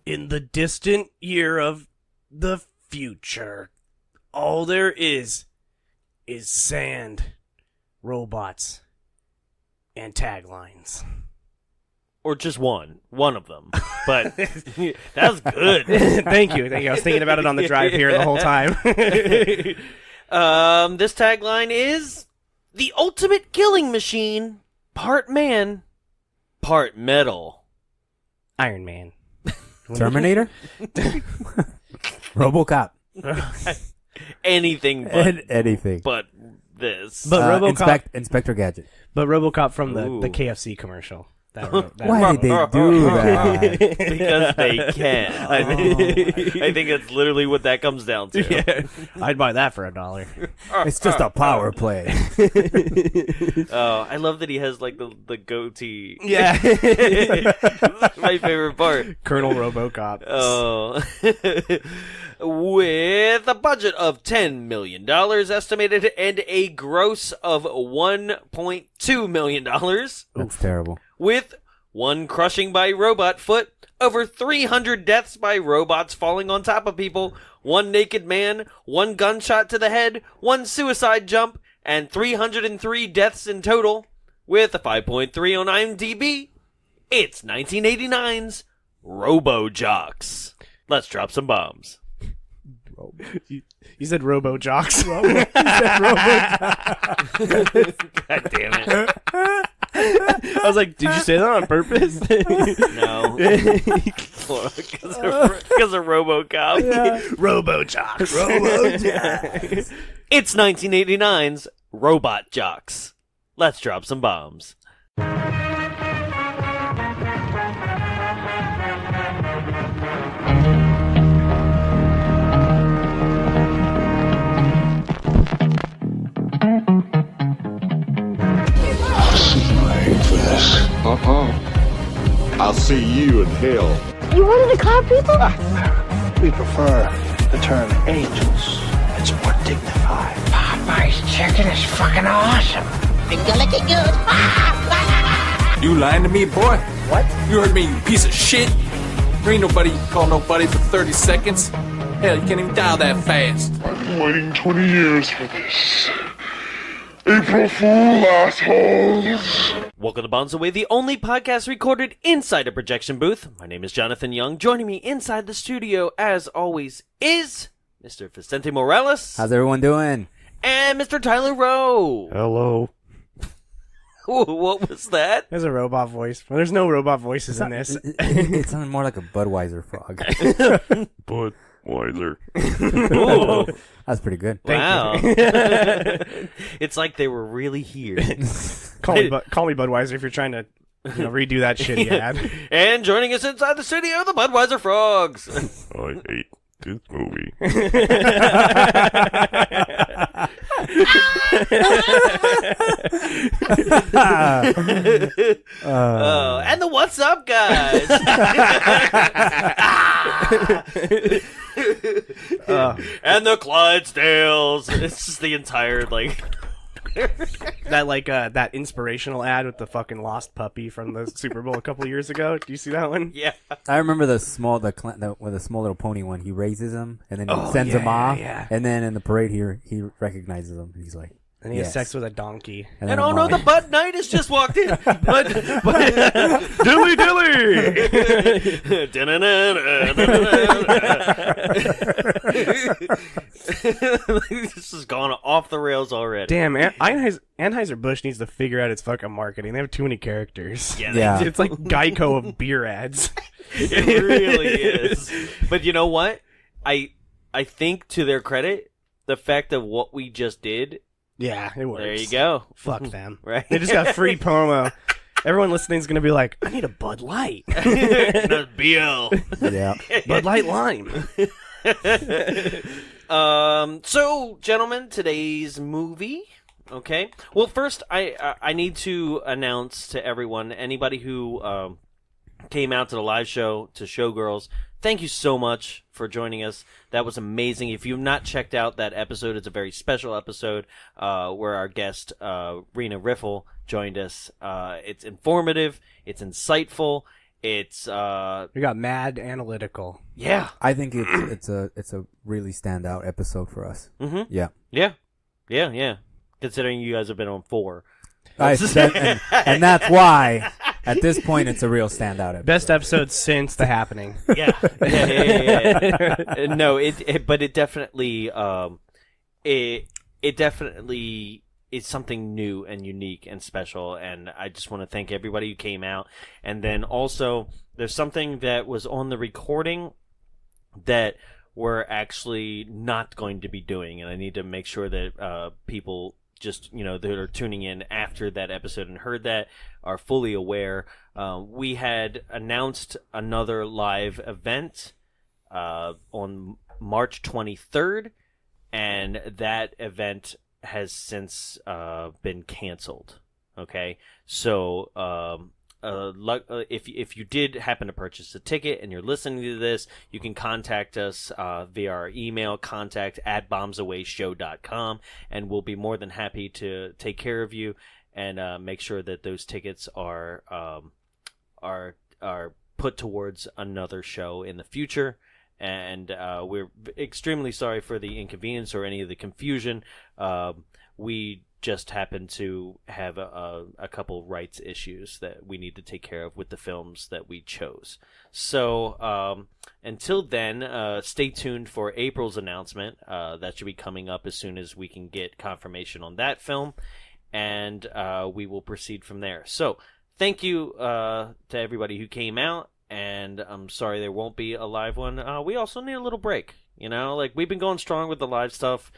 In the distant year of the future, all there is sand, robots, and taglines. Or just one of them. But that was good. Thank you. I was thinking about it on the drive here the whole time. This tagline is the ultimate killing machine, part man, part metal. Iron Man. Terminator? RoboCop. Anything but anything. but this. But RoboCop, Inspector Gadget. But RoboCop from the KFC commercial. Why did they do that? Because they can. I think that's literally what that comes down to. Yeah. I'd buy that for $1. It's just a power play. Oh, I love that he has like the goatee. Yeah. That's my favorite part. Colonel RoboCop. Oh. With a budget of $10 million estimated and a gross of $1.2 million. That's terrible. With one crushing by robot foot, over 300 deaths by robots falling on top of people, one naked man, one gunshot to the head, one suicide jump, and 303 deaths in total. With a 5.3 on IMDb, it's 1989's Robot Jox. Let's drop some bombs. You said Robot Jox. God damn it. I was like, did you say that on purpose? No. Because of RoboCop. Yeah. Robot Jox. Robot Jox. It's 1989's Robot Jox. Let's drop some bombs. I'll see you in hell. You one of the car people? We prefer the term angels. It's more dignified. Popeye's chicken is fucking awesome. Finger looking good. You lying to me, boy? What? You heard me, you piece of shit. There ain't nobody call nobody for 30 seconds. Hell, you can't even dial that fast. I've been waiting 20 years for this. April Fool, assholes. Welcome to Bombs Away, the only podcast recorded inside a projection booth. My name is Jonathan Young. Joining me inside the studio, as always, is Mr. Vicente Morales. How's everyone doing? And Mr. Tyler Rowe. Hello. What was that? There's a robot voice. Well, there's no robot voices in this. It sounded more like a Budweiser frog. Budweiser. Ooh. That's pretty good. Wow. It's like they were really here. Call me Budweiser if you're trying to redo that shitty ad. And joining us inside the studio, the Budweiser Frogs. I hate this movie. And the What's Up Guys. And the Clydesdales. It's just the entire that inspirational ad with the fucking lost puppy from the Super Bowl a couple years ago. Do you see that one? Yeah. I remember with the small little pony one. He raises him and then he sends him off. Yeah. And then in the parade here, he recognizes him and he's like, and he has sex with a donkey. And oh no, the Bud Knight has just walked in. Dilly dilly. This has gone off the rails already. Damn, Anheuser-Busch needs to figure out its fucking marketing. They have too many characters. Yeah. It's like Geico of beer ads. It really is. But you know what? I think to their credit, the fact of what we just did. Yeah, it works. There you go. Fuck them. Right? They just got free promo. Everyone listening is going to be like, I need a Bud Light. Not BL. yeah. Bud Light Lime. So, gentlemen, today's movie Okay. Well, first, I need to announce to everyone, anybody who came out to the live show, to Showgirls, thank you so much for joining us. That was amazing. If you've not checked out that episode, it's a very special episode where our guest, Rena Riffle, joined us. It's informative. It's insightful. It's We got mad analytical. yeah. I think it's a really standout episode for us. Mm-hmm. Yeah. Yeah. Considering you guys have been on 4. And that's why, at this point, it's a real standout episode. Best episode since The Happening. Yeah. No, but it definitely, it definitely is something new and unique and special. And I just want to thank everybody who came out. And then also, there's something that was on the recording that we're actually not going to be doing, and I need to make sure that people just, that are tuning in after that episode and heard that are fully aware. We had announced another live event on March 23rd, and that event has since been canceled. Okay, so if you did happen to purchase a ticket and you're listening to this, you can contact us via our email, contact@bombsawayshow.com, and we'll be more than happy to take care of you and make sure that those tickets are put towards another show in the future. And we're extremely sorry for the inconvenience or any of the confusion. We just happen to have a couple rights issues that we need to take care of with the films that we chose. So until then, stay tuned for April's announcement. That should be coming up as soon as we can get confirmation on that film, and we will proceed from there. So thank you to everybody who came out, and I'm sorry there won't be a live one. We also need a little break. We've been going strong with the live stuff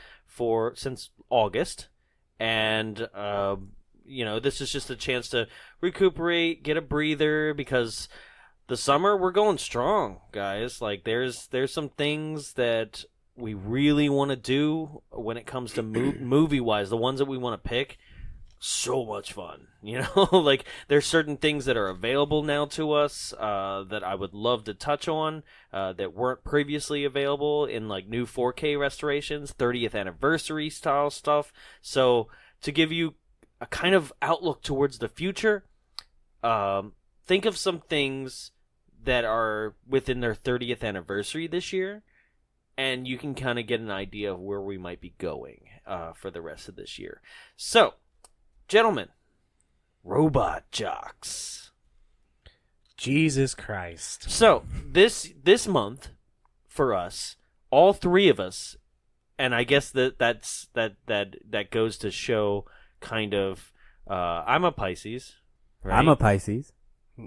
since August. And, this is just a chance to recuperate, get a breather, because the summer, we're going strong, guys. There's some things that we really want to do when it comes to movie-wise. The ones that we want to pick, so much fun, there's certain things that are available now to us that I would love to touch on that weren't previously available in new 4K restorations, 30th anniversary style stuff. So to give you a kind of outlook towards the future, think of some things that are within their 30th anniversary this year, and you can kind of get an idea of where we might be going for the rest of this year. So, gentlemen, Robot Jox. Jesus Christ. So, this month, for us, all three of us, and I guess that goes to show kind of, I'm a Pisces, right? I'm a Pisces.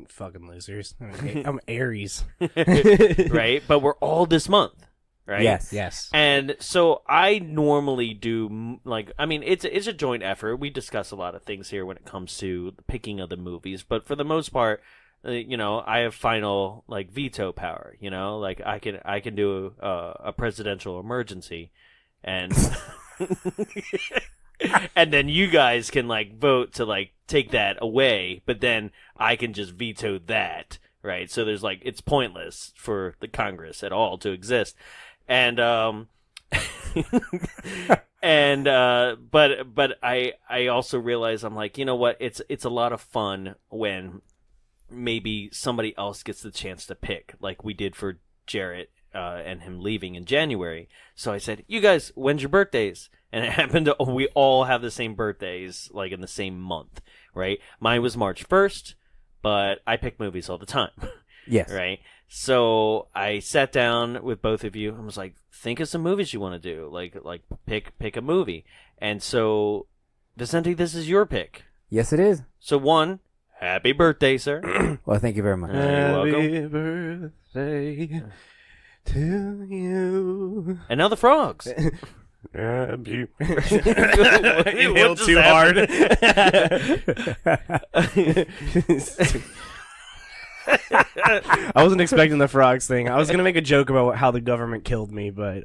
Fucking losers. I'm Aries. Right? But we're all this month. Right? Yes. And so I normally do, it's a joint effort. We discuss a lot of things here when it comes to the picking of the movies, but for the most part, I have final veto power. I can do a presidential emergency, and and then you guys can vote to take that away, but then I can just veto that. Right? So there's it's pointless for the Congress at all to exist. And but I also realize I'm what, it's a lot of fun when maybe somebody else gets the chance to pick, like we did for Jarrett and him leaving in January. So I said, you guys, when's your birthdays? And it happened to we all have the same birthdays, in the same month, right? Mine was March 1st, but I pick movies all the time. Yes. Right? So I sat down with both of you and was think of some movies you want to do. Pick a movie. And so, Vicente, this is your pick. Yes, it is. So one, happy birthday, sir. Well, thank you very much. You're welcome. Happy birthday to you. And now the frogs. You What inhaled just too hard. I wasn't expecting the frogs thing. I was gonna make a joke about how the government killed me, but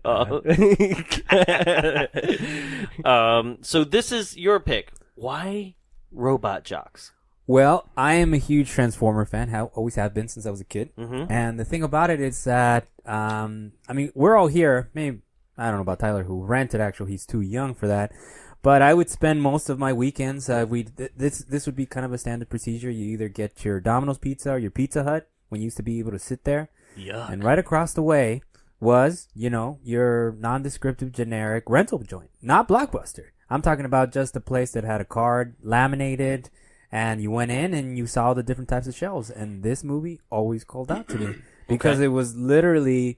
So this is your pick. Why Robot Jox? Well, I am a huge Transformer fan. Always have been since I was a kid. Mm-hmm. And the thing about it is that, I mean, we're all here. Maybe I don't know about Tyler, who rented. Actually, he's too young for that. But I would spend most of my weekends. This would be kind of a standard procedure. You either get your Domino's pizza or your Pizza Hut when you used to be able to sit there. Yuck. And right across the way was, your nondescriptive generic rental joint, not Blockbuster. I'm talking about just a place that had a card laminated. And you went in and you saw the different types of shelves. And this movie always called out to me. Because it was literally...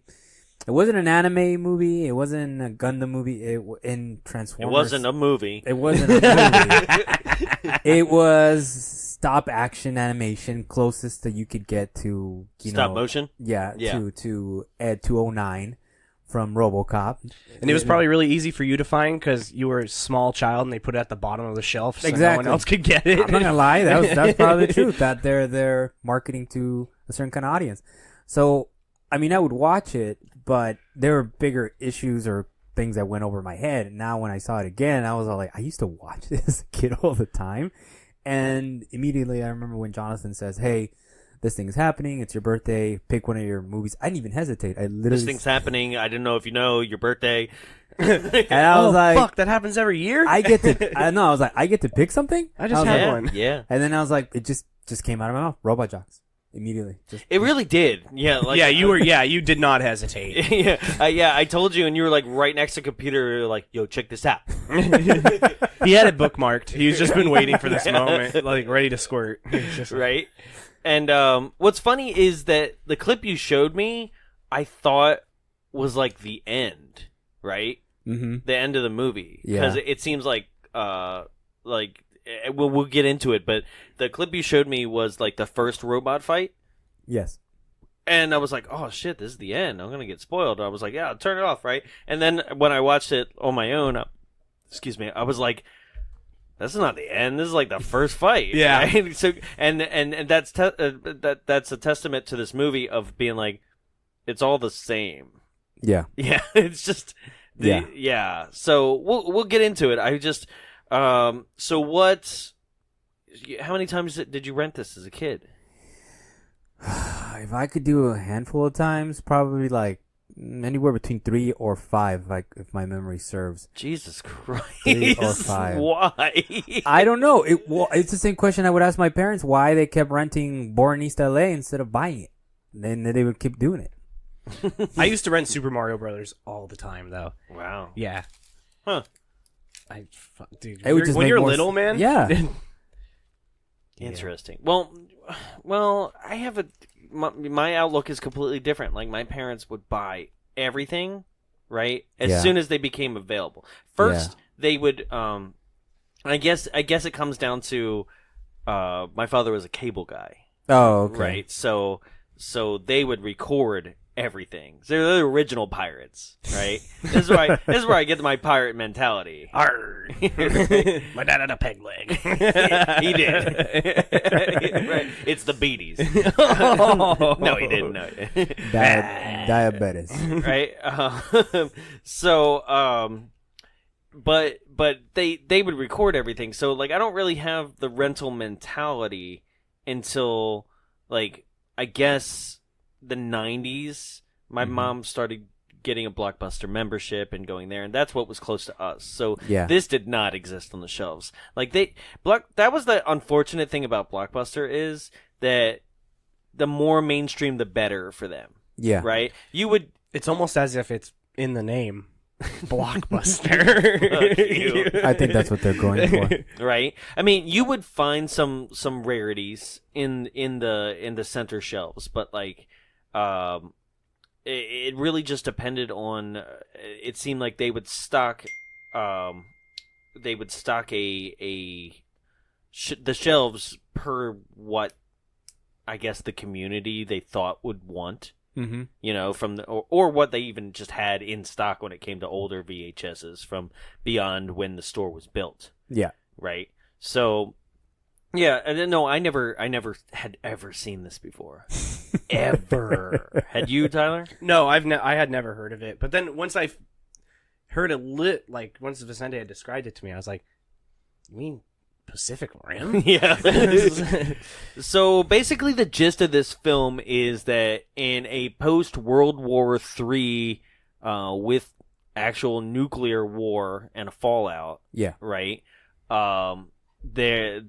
It wasn't an anime movie. It wasn't a Gundam movie. In Transformers... It wasn't a movie. It wasn't a movie. It was stop-action animation, closest that you could get to... Stop motion? Yeah. To Ed 209 from RoboCop. And it was probably really easy for you to find because you were a small child and they put it at the bottom of the shelf so no one else could get it. I'm not gonna lie, that's probably the truth, that they're marketing to a certain kind of audience. So, I mean, I would watch it, but there were bigger issues or things that went over my head. And now when I saw it again, I was all like, I used to watch this as a kid all the time. And immediately I remember when Jonathan says, hey, this thing is happening. It's your birthday. Pick one of your movies. I didn't even hesitate. I literally... This thing's happening. I didn't know if you know your birthday. And I was like... fuck, that happens every year? I get to pick something? I just had one. Yeah. And then I was like, it just came out of my mouth. Robot Jox. Immediately. It really did. Yeah. Like, you did not hesitate. Yeah. I told you, and you were like right next to the computer, you're like, yo, check this out. He had it bookmarked. He's just been waiting for this moment, like ready to squirt. Right? And what's funny is that the clip you showed me, I thought was like the end, right? Mm-hmm. The end of the movie. Yeah. Because it seems like we'll get into it, but the clip you showed me was like the first robot fight. Yes. And I was like, oh shit, this is the end. I'm going to get spoiled. I was like, yeah, turn it off, right? And then when I watched it on my own, I was like, this is not the end. This is like the first fight. Yeah. Right? So and that's that's a testament to this movie of being like, it's all the same. Yeah. Yeah. It's just yeah. So we'll get into it. I just so what? How many times did you rent this as a kid? If I could do a handful of times, probably like anywhere between 3 or 5, like if my memory serves. Jesus Christ! 3 or 5. Why? I don't know. It's the same question I would ask my parents: why they kept renting Born in East LA instead of buying it. Then they would keep doing it. I used to rent Super Mario Brothers all the time, though. Wow. Yeah. Huh. Dude, It would just when make you're more little, man. Yeah. Interesting. Well, I have my outlook is completely different. Like my parents would buy everything, right, as soon as they became available. First, they would. I guess it comes down to my father was a cable guy. Oh, okay. Right. So they would record everything. They're the original pirates, right? This is where I get my pirate mentality. Arr. My dad had a peg leg. He did. Right. It's the beaties. No, he didn't. No. Diabetes. Right. But they would record everything. So like I don't really have the rental mentality until like I guess the 90s. My mom started getting a Blockbuster membership and going there, and that's what was close to us. So this did not exist on the shelves. Like that was the unfortunate thing about Blockbuster is that the more mainstream, the better for them. Yeah. Right. It's almost as if it's in the name. Blockbuster. I think that's what they're going for. Right. I mean, you would find some rarities in the center shelves, but like, it really just depended on. It seemed like they would stock, the shelves per what I guess the community they thought would want. Mm-hmm. You know, from or what they even just had in stock when it came to older VHSs from beyond when the store was built. Yeah. Right. So Yeah, and then, no, I never had ever seen this before. Ever. Had you, Tyler? No, I had never heard of it. But then once I heard once Vicente had described it to me, I was like, you mean Pacific Rim? Yeah. So basically the gist of this film is that in a post-World War III with actual nuclear war and a fallout, right? This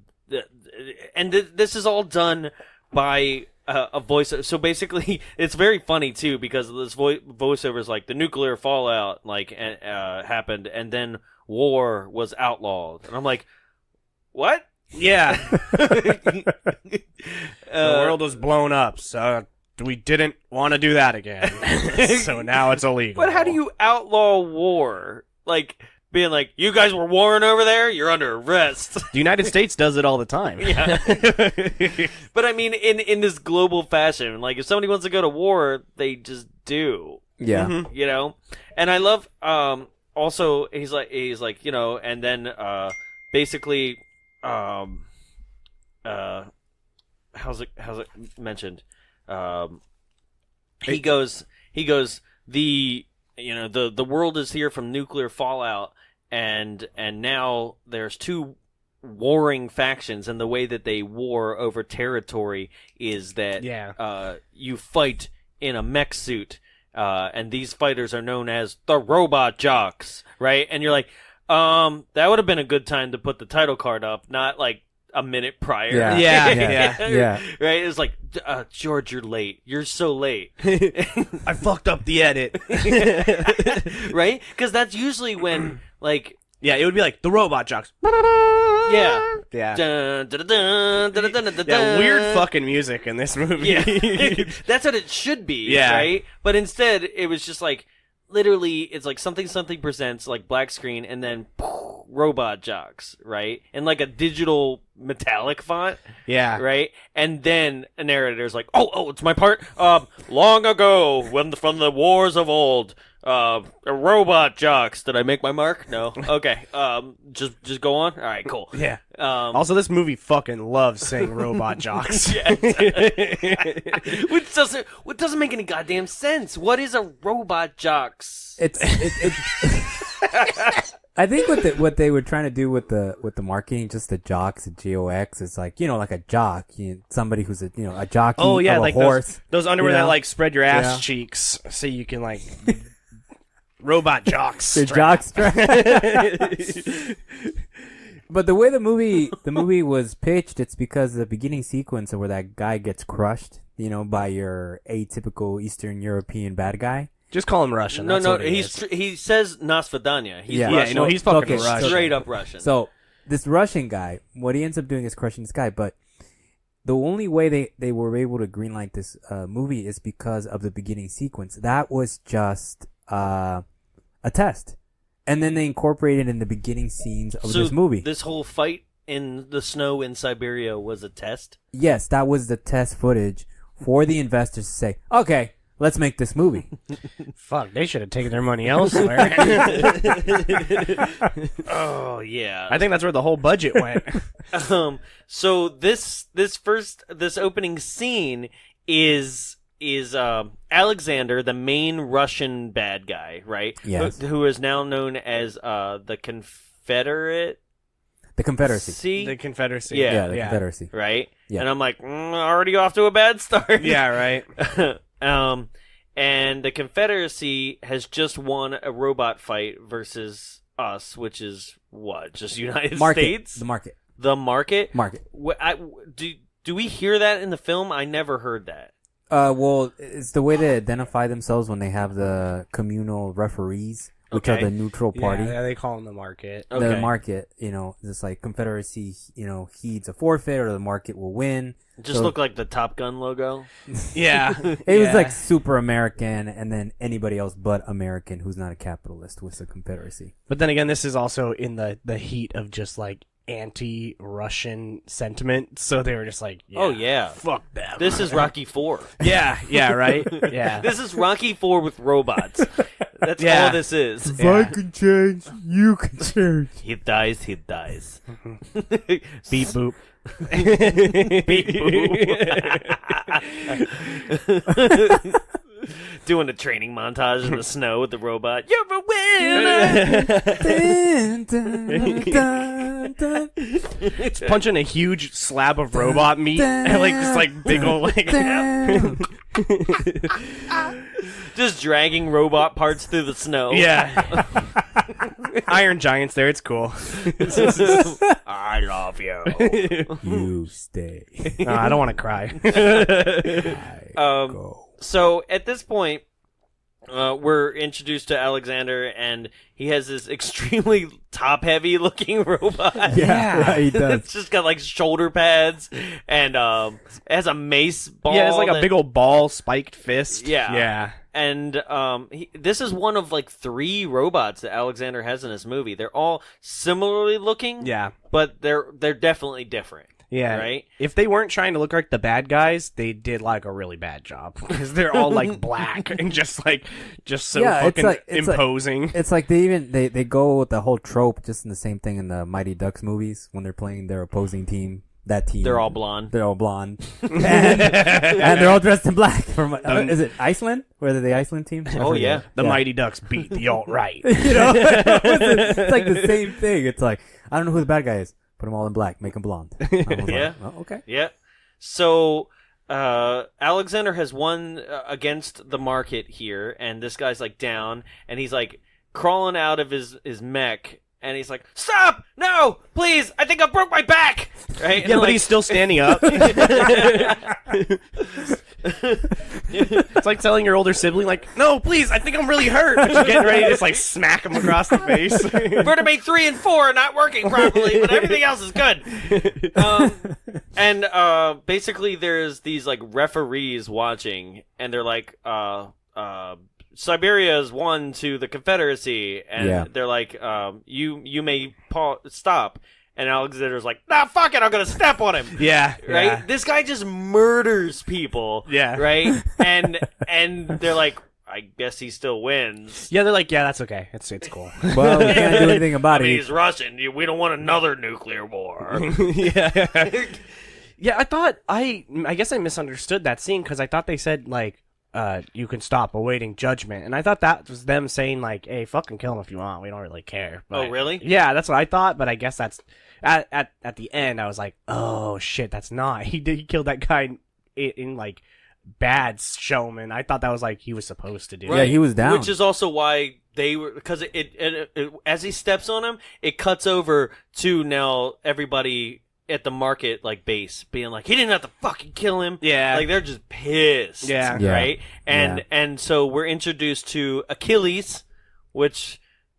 is all done by a voice. So basically, it's very funny too because this voiceover is like the nuclear fallout happened, and then war was outlawed, and I'm like, what? Yeah. The world was blown up, so we didn't want to do that again. So now it's illegal. But how do you outlaw war? Like, being like, you guys were warring over there? You're under arrest. The United States does it all the time. Yeah. But I mean, in this global fashion, like, if somebody wants to go to war, they just do. Yeah. Mm-hmm. You know? And I love, also, he's like, you know, and then, basically, how's it mentioned? He goes, the world is here from nuclear fallout, and now there's two warring factions, and the way that they war over territory is that you fight in a mech suit, and these fighters are known as the Robot Jox, right? And you're like, that would have been a good time to put the title card up, not like a minute prior. Yeah. Right? It's like, George, you're late. You're so late. I fucked up the edit. Right? Because that's usually when, like... Yeah, it would be like, the Robot Jox. Yeah. Yeah. Dun, dun, dun, dun, dun, dun, dun, Yeah, weird fucking music in this movie. Yeah. That's what it should be, right? But instead, it was just like, literally, it's like something presents, like black screen, and then Robot Jox, right? And like a digital metallic font. Yeah. Right? And then a narrator's like, oh, it's my part. Long ago, from the wars of old, a Robot Jox. Did I make my mark? No. Okay. Just go on. All right, cool. Yeah. Also, this movie fucking loves saying Robot Jox. Which doesn't make any goddamn sense. What is a Robot Jox? It's I think what they were trying to do with the marketing, just the jocks, Jox, is like, you know, like a jock, somebody who's a jockey. Oh yeah, of a like horse. Those underwear you know? that like spread your ass cheeks so you can like Robot Jox. The jock strap. But the way the movie was pitched, it's because of the beginning sequence where that guy gets crushed, by your atypical Eastern European bad guy. Just call him Russian. No, he says Nasvidanya. He's Russian. He's fucking Russian. Straight up Russian. So this Russian guy, what he ends up doing is crushing this guy. But the only way they were able to greenlight this movie is because of the beginning sequence. That was just a test, and then they incorporated in the beginning scenes of this movie. This whole fight in the snow in Siberia was a test? Yes, that was the test footage for the investors to say, okay, let's make this movie. Fuck, they should have taken their money elsewhere. Oh, yeah. I think that's where the whole budget went. So this opening scene is Alexander, the main Russian bad guy, right? Yes. Who is now known as the Confederate. The Confederacy. The Confederacy. Yeah, the Confederacy. Right? Yeah. And I'm like, already off to a bad start. Yeah, right. And the Confederacy has just won a robot fight versus us, which is what? Just United States? The market. The market? Market. Do we hear that in the film? I never heard that. Well, it's the way they identify themselves when they have the communal referees, which are the neutral party. Yeah, they call them the market. Okay. The market, it's like Confederacy, heeds a forfeit or the market will win. Just look like the Top Gun logo. Yeah. It was like super American, and then anybody else but American who's not a capitalist was the Confederacy. But then again, this is also in the heat of just like anti-Russian sentiment, so they were just like, Oh, yeah. fuck them. This is Rocky 4. yeah, right? Yeah. This is Rocky 4 with robots. That's Yeah. all this is. If I can change, you can change. He dies. Beep boop. Beep boop. Doing a training montage in the snow with the robot. You're a winner. Just punching a huge slab of robot meat and like this like big old like Just dragging robot parts through the snow. yeah. Iron Giants there, it's cool. I love you. You stay. No, I don't want to cry. Go. So at this point, we're introduced to Alexander, and he has this extremely top-heavy looking robot. Yeah, he does. It's just got like shoulder pads, and it has a mace ball. Yeah, it's like a big old ball spiked fist. Yeah. Yeah. And this is one of like 3 robots that Alexander has in this movie. They're all similarly looking. Yeah. But they're definitely different. Yeah. Right? If they weren't trying to look like the bad guys, they did like a really bad job because they're all like black and just so fucking imposing. It's like they go with the whole trope, just in the same thing in the Mighty Ducks movies when they're playing their opposing team. That team. They're all blonde. They're all blonde. and they're all dressed in black. From is it Iceland? Were they the Iceland team? Oh, yeah. The Mighty Ducks beat the alt-right. It's like the same thing. It's like, I don't know who the bad guy is. Put them all in black. Make them blonde. I was Yeah. Like, oh, okay. Yeah. So Alexander has won against the market here, and this guy's like down, and he's like crawling out of his mech, and he's like, "Stop! No, please! I think I broke my back." Right? Yeah, but he's still standing up. It's like telling your older sibling, like, "No, please! I think I'm really hurt." But you're getting ready to just like smack him across the face. Vertebrae 3 and 4 are not working properly, but everything else is good. And basically, there's these like referees watching, and they're like, Siberia's won to the Confederacy, and they're like, you may stop. And Alexander's like, nah, fuck it, I'm gonna step on him. Yeah. Right? Yeah. This guy just murders people. Yeah. Right? And they're like, I guess he still wins. Yeah, they're like, yeah, that's okay. It's cool. Well, we can't do anything about I mean, it. he's Russian. We don't want another nuclear war. Yeah. Yeah, I guess I misunderstood that scene because I thought they said, like, you can stop awaiting judgment. And I thought that was them saying, like, hey, fucking kill him if you want. We don't really care. But, Oh, really? Yeah, that's what I thought, but I guess that's... At the end, I was like, oh, shit, that's not... He killed that guy in like, bad showman. I thought that was, like, he was supposed to do. Yeah, he was down. Which is also why they were... Because it as he steps on him, it cuts over to now everybody... at the market, like, base, being like, he didn't have to fucking kill him. Yeah. Like, they're just pissed. Yeah. Right? And so we're introduced to Achilles, which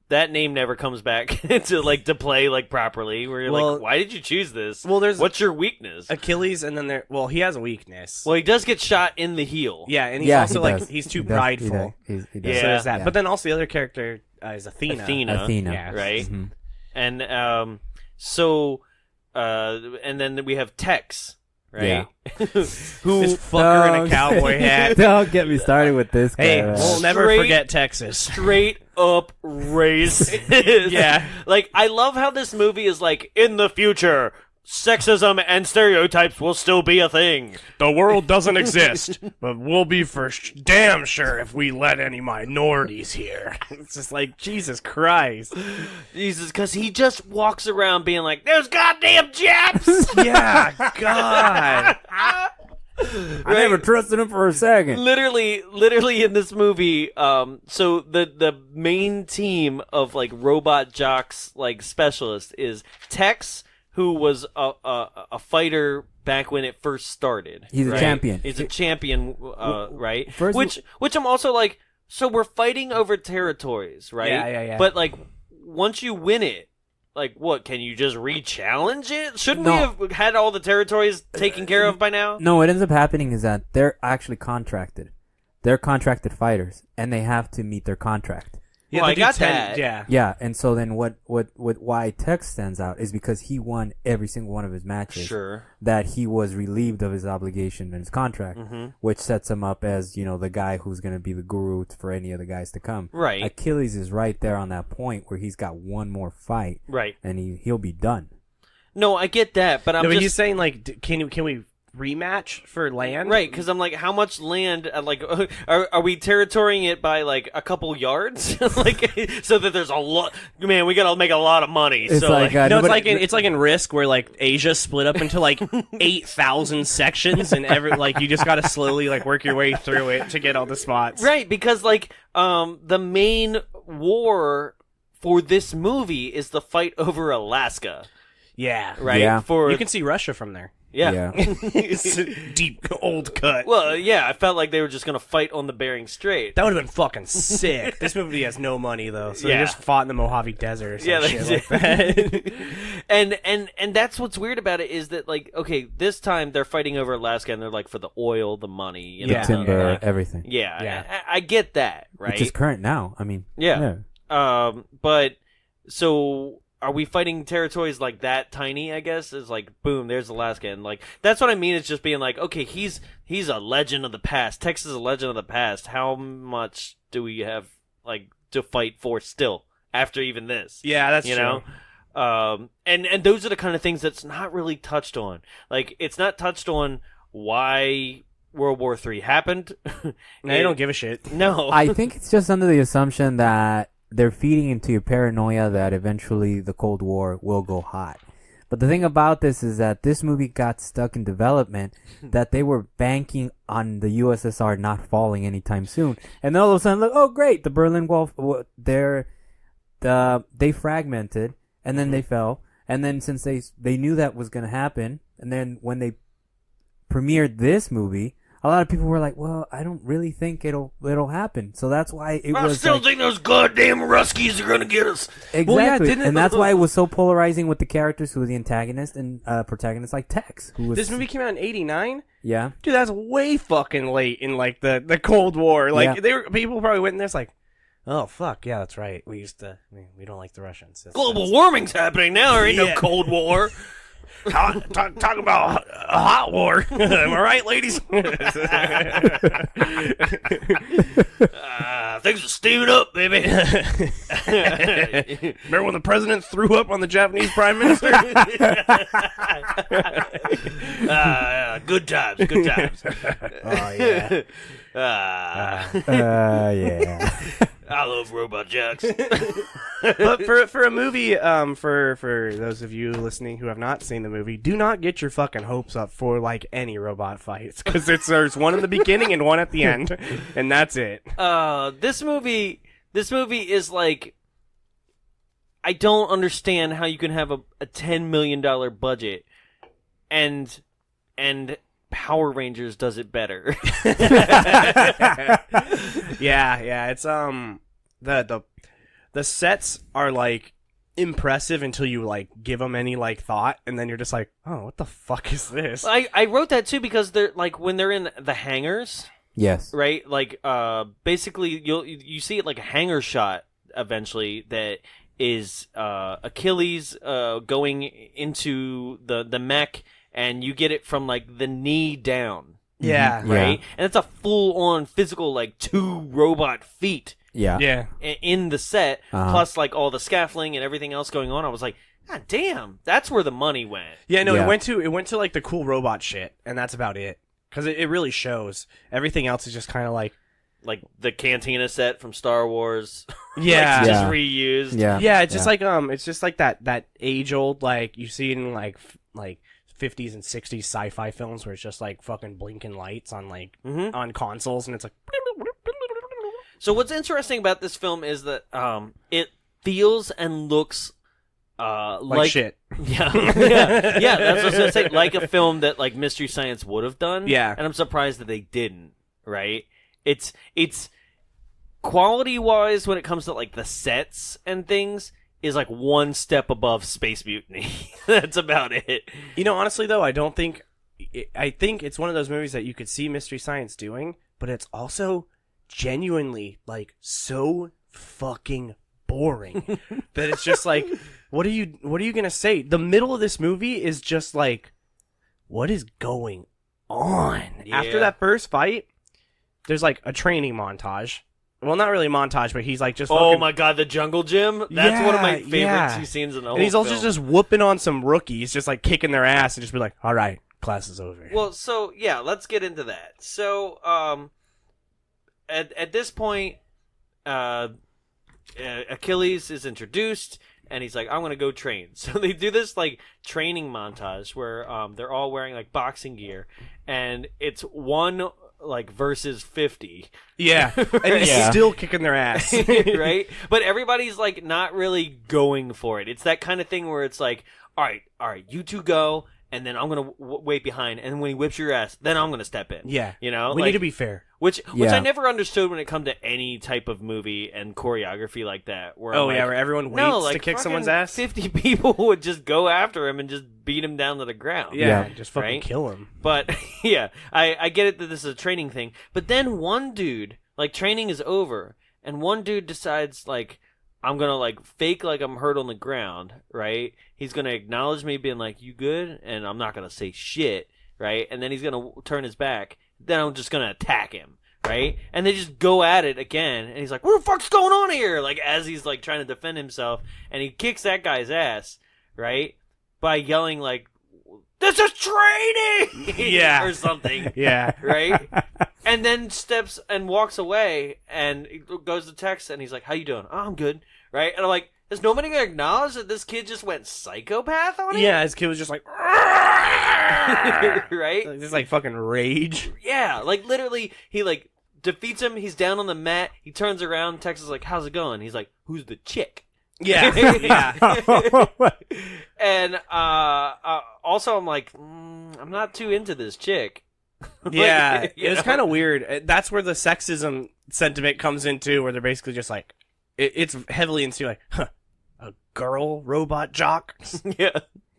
that name never comes back to play, like, properly. Where you're like, why did you choose this? Well, what's your weakness? Achilles, and then he has a weakness. Well, he does get shot in the heel. Yeah, and he's also, like, he's too prideful. He does. So there's that. Yeah. But then also the other character is Athena. Athena. Yeah. Right? Mm-hmm. And, so... and then we have Tex, right? Yeah. Who This fucker in a cowboy hat. Don't get me started with this guy. Hey, man. we'll never Straight- forget Texas. straight up racist. Yeah. Like, I love how this movie is like, in the future, sexism and stereotypes will still be a thing. The world doesn't exist, but we'll be for damn sure if we let any minorities here. It's just like, Jesus Christ. Jesus, because he just walks around being like, those goddamn Japs! Yeah, God. I never trusted him for a second. Literally in this movie, so the main team of, like, Robot Jox, like, specialists is Tex, who was a fighter back when it first started. He's right? a champion. He's a champion, right? First Which I'm also like, so we're fighting over territories, right? Yeah. But, like, once you win it, like, what, can you just re-challenge it? Shouldn't No. we have had all the territories taken care of by now? No, what ends up happening is that they're actually contracted. They're contracted fighters, and they have to meet their contract. Yeah, Well, they I do got 10 that. Yeah. Yeah, and so then why Tex stands out is because he won every single one of his matches. Sure. That he was relieved of his obligation in his contract, which sets him up as, the guy who's going to be the guru for any of the guys to come. Right. Achilles is right there on that point where he's got one more fight. Right. And he'll be done. No, I get that, but But he's saying, like, can we rematch for land? Right, because I'm like, how much land? Like, are we territorying it by like a couple yards? Like, so that there's a lot. Man, we gotta make a lot of money. It's so like, No, it's like in Risk where like Asia split up into like 8,000 sections, and you just gotta slowly like work your way through it to get all the spots. right, because like the main war for this movie is the fight over Alaska. Yeah. Right. Yeah. You can see Russia from there. Yeah. It's a deep old cut. Well, yeah, I felt like they were just gonna fight on the Bering Strait. That would have been fucking sick. This movie has no money though, so Yeah. they just fought in the Mojave Desert or some Yeah, they shit like that. and that's what's weird about it is that like, okay, this time they're fighting over Alaska and they're like for the oil, the money, you know, Yeah. Timber, like, everything. yeah, Yeah. I get that, right? Which is current now. I mean, Yeah. But so are we fighting territories like that tiny? I guess is like boom, there's Alaska, and like that's what I mean. It's just being like, okay, he's a legend of the past. Texas is a legend of the past. How much do we have like to fight for still after even this? Yeah, that's you true. know. And those are the kind of things that's not really touched on. Like it's not touched on why World War III happened. They don't give a shit. No, I think it's just under the assumption that they're feeding into your paranoia that eventually the Cold War will go hot. But the thing about this is that this movie got stuck in development that they were banking on the USSR not falling anytime soon. And then all of a sudden, like, oh great, the Berlin Wall, they fragmented and then they fell. And then since they knew that was going to happen, and then when they premiered this movie, a lot of people were like, well, I don't really think it'll happen. So that's why it was. I still think those goddamn Ruskies are gonna get us. Exactly. Well, yeah, and that's why it was so polarizing with the characters who were the antagonist and protagonist like Tex. Who was, This movie came out in '89. Yeah. Dude, that's way fucking late in like the Cold War. Like Yeah. people probably went in there like, oh fuck, yeah, that's right. We don't like the Russians. Global warming's happening now. There ain't no Cold War. Talk about a hot war. Am I right, ladies? Things are steaming up, baby. Remember when the president threw up on the Japanese prime minister? Good times, good times. Oh yeah. Yeah. I love Robot Jox. But for a movie, for those of you listening who have not seen the movie, do not get your fucking hopes up for like any robot fights, because there's one in the beginning and one at the end, and that's it. This movie is like, I don't understand how you can have a $10 million budget and Power Rangers does it better. Yeah, it's the sets are like impressive until you like give them any like thought, and then you're just like, oh, what the fuck is this? I wrote that too because they're like when they're in the hangars, Yes. right? Like basically you see it like a hangar shot eventually that is Achilles going into the mech, and you get it from like the knee down. Yeah, Right? And it's a full-on physical, like, 2 robot feet Yeah. yeah. in the set, plus, like, all the scaffolding and everything else going on. I was like, God damn, that's where the money went. Yeah, no, Yeah. it went to like the cool robot shit, and that's about it. Because it really shows. Everything else is just kind of like the Cantina set from Star Wars. yeah, Like, just Yeah. reused. Yeah. yeah. It's just like that age old like you see it in like 50s and 60s sci-fi films where it's just like fucking blinking lights on like on consoles, and it's like. So what's interesting about this film is that it feels and looks like shit. Yeah, yeah. That's what I was gonna say. Like a film that like Mystery Science would have done. Yeah. And I'm surprised that they didn't. Right? It's quality wise when it comes to like the sets and things is like one step above Space Mutiny. That's about it. You know, honestly though, I think it's one of those movies that you could see Mystery Science doing, but it's also genuinely like so fucking boring. That it's just like, what are you gonna say? The middle of this movie is just like, what is going on? Yeah. After that first fight, there's like a training montage. Well, not really a montage, but he's like just Oh fucking, my god, the jungle gym? That's one of my favorite yeah. two scenes in the whole and he's also film. just whooping on some rookies, just like kicking their ass and just be like, all right, class is over. Well, so yeah, let's get into that. So, at this point, Achilles is introduced, and he's like, "I'm gonna go train." So they do this like training montage where they're all wearing like boxing gear, and it's one like versus 50. Yeah, and he's still kicking their ass. Right? But everybody's like not really going for it. It's that kind of thing where it's like, all right, you two go, and then I'm gonna wait behind, and when he whips your ass, then I'm gonna step in. Yeah, you know, we like, need to be fair. Which Yeah. I never understood when it come to any type of movie and choreography like that. Where Oh I'm yeah, like, where everyone waits no, like to kick fucking someone's ass. 50 people would just go after him and just beat him down to the ground. Yeah, Yeah. just fucking Right? kill him. But yeah, I get it that this is a training thing. But then one dude, like training is over, and one dude decides like, I'm gonna like fake like I'm hurt on the ground, right? He's gonna acknowledge me being like, "You good?" And I'm not gonna say shit, right? And then he's gonna turn his back. Then I'm just gonna attack him, right? And they just go at it again. And he's like, "What the fuck's going on here?" Like as he's like trying to defend himself, and he kicks that guy's ass, right? By yelling like, "This is training!" Yeah. or something. Yeah, Right? And then steps and walks away and goes to text and he's like, "How you doing?" "Oh, I'm good." Right? And I'm like, is nobody gonna acknowledge that this kid just went psychopath on him? yeah. His kid was just like, Right? this like fucking rage. Yeah, like literally he like defeats him, he's down on the mat, he turns around, Texas is like, "How's it going?" He's like, "Who's the chick?" Yeah, yeah. And also I'm like, I'm not too into this chick. Yeah, Like, it was kind of weird. That's where the sexism sentiment comes into, where they're basically just like, it's heavily into like, huh, a girl robot jock, yeah.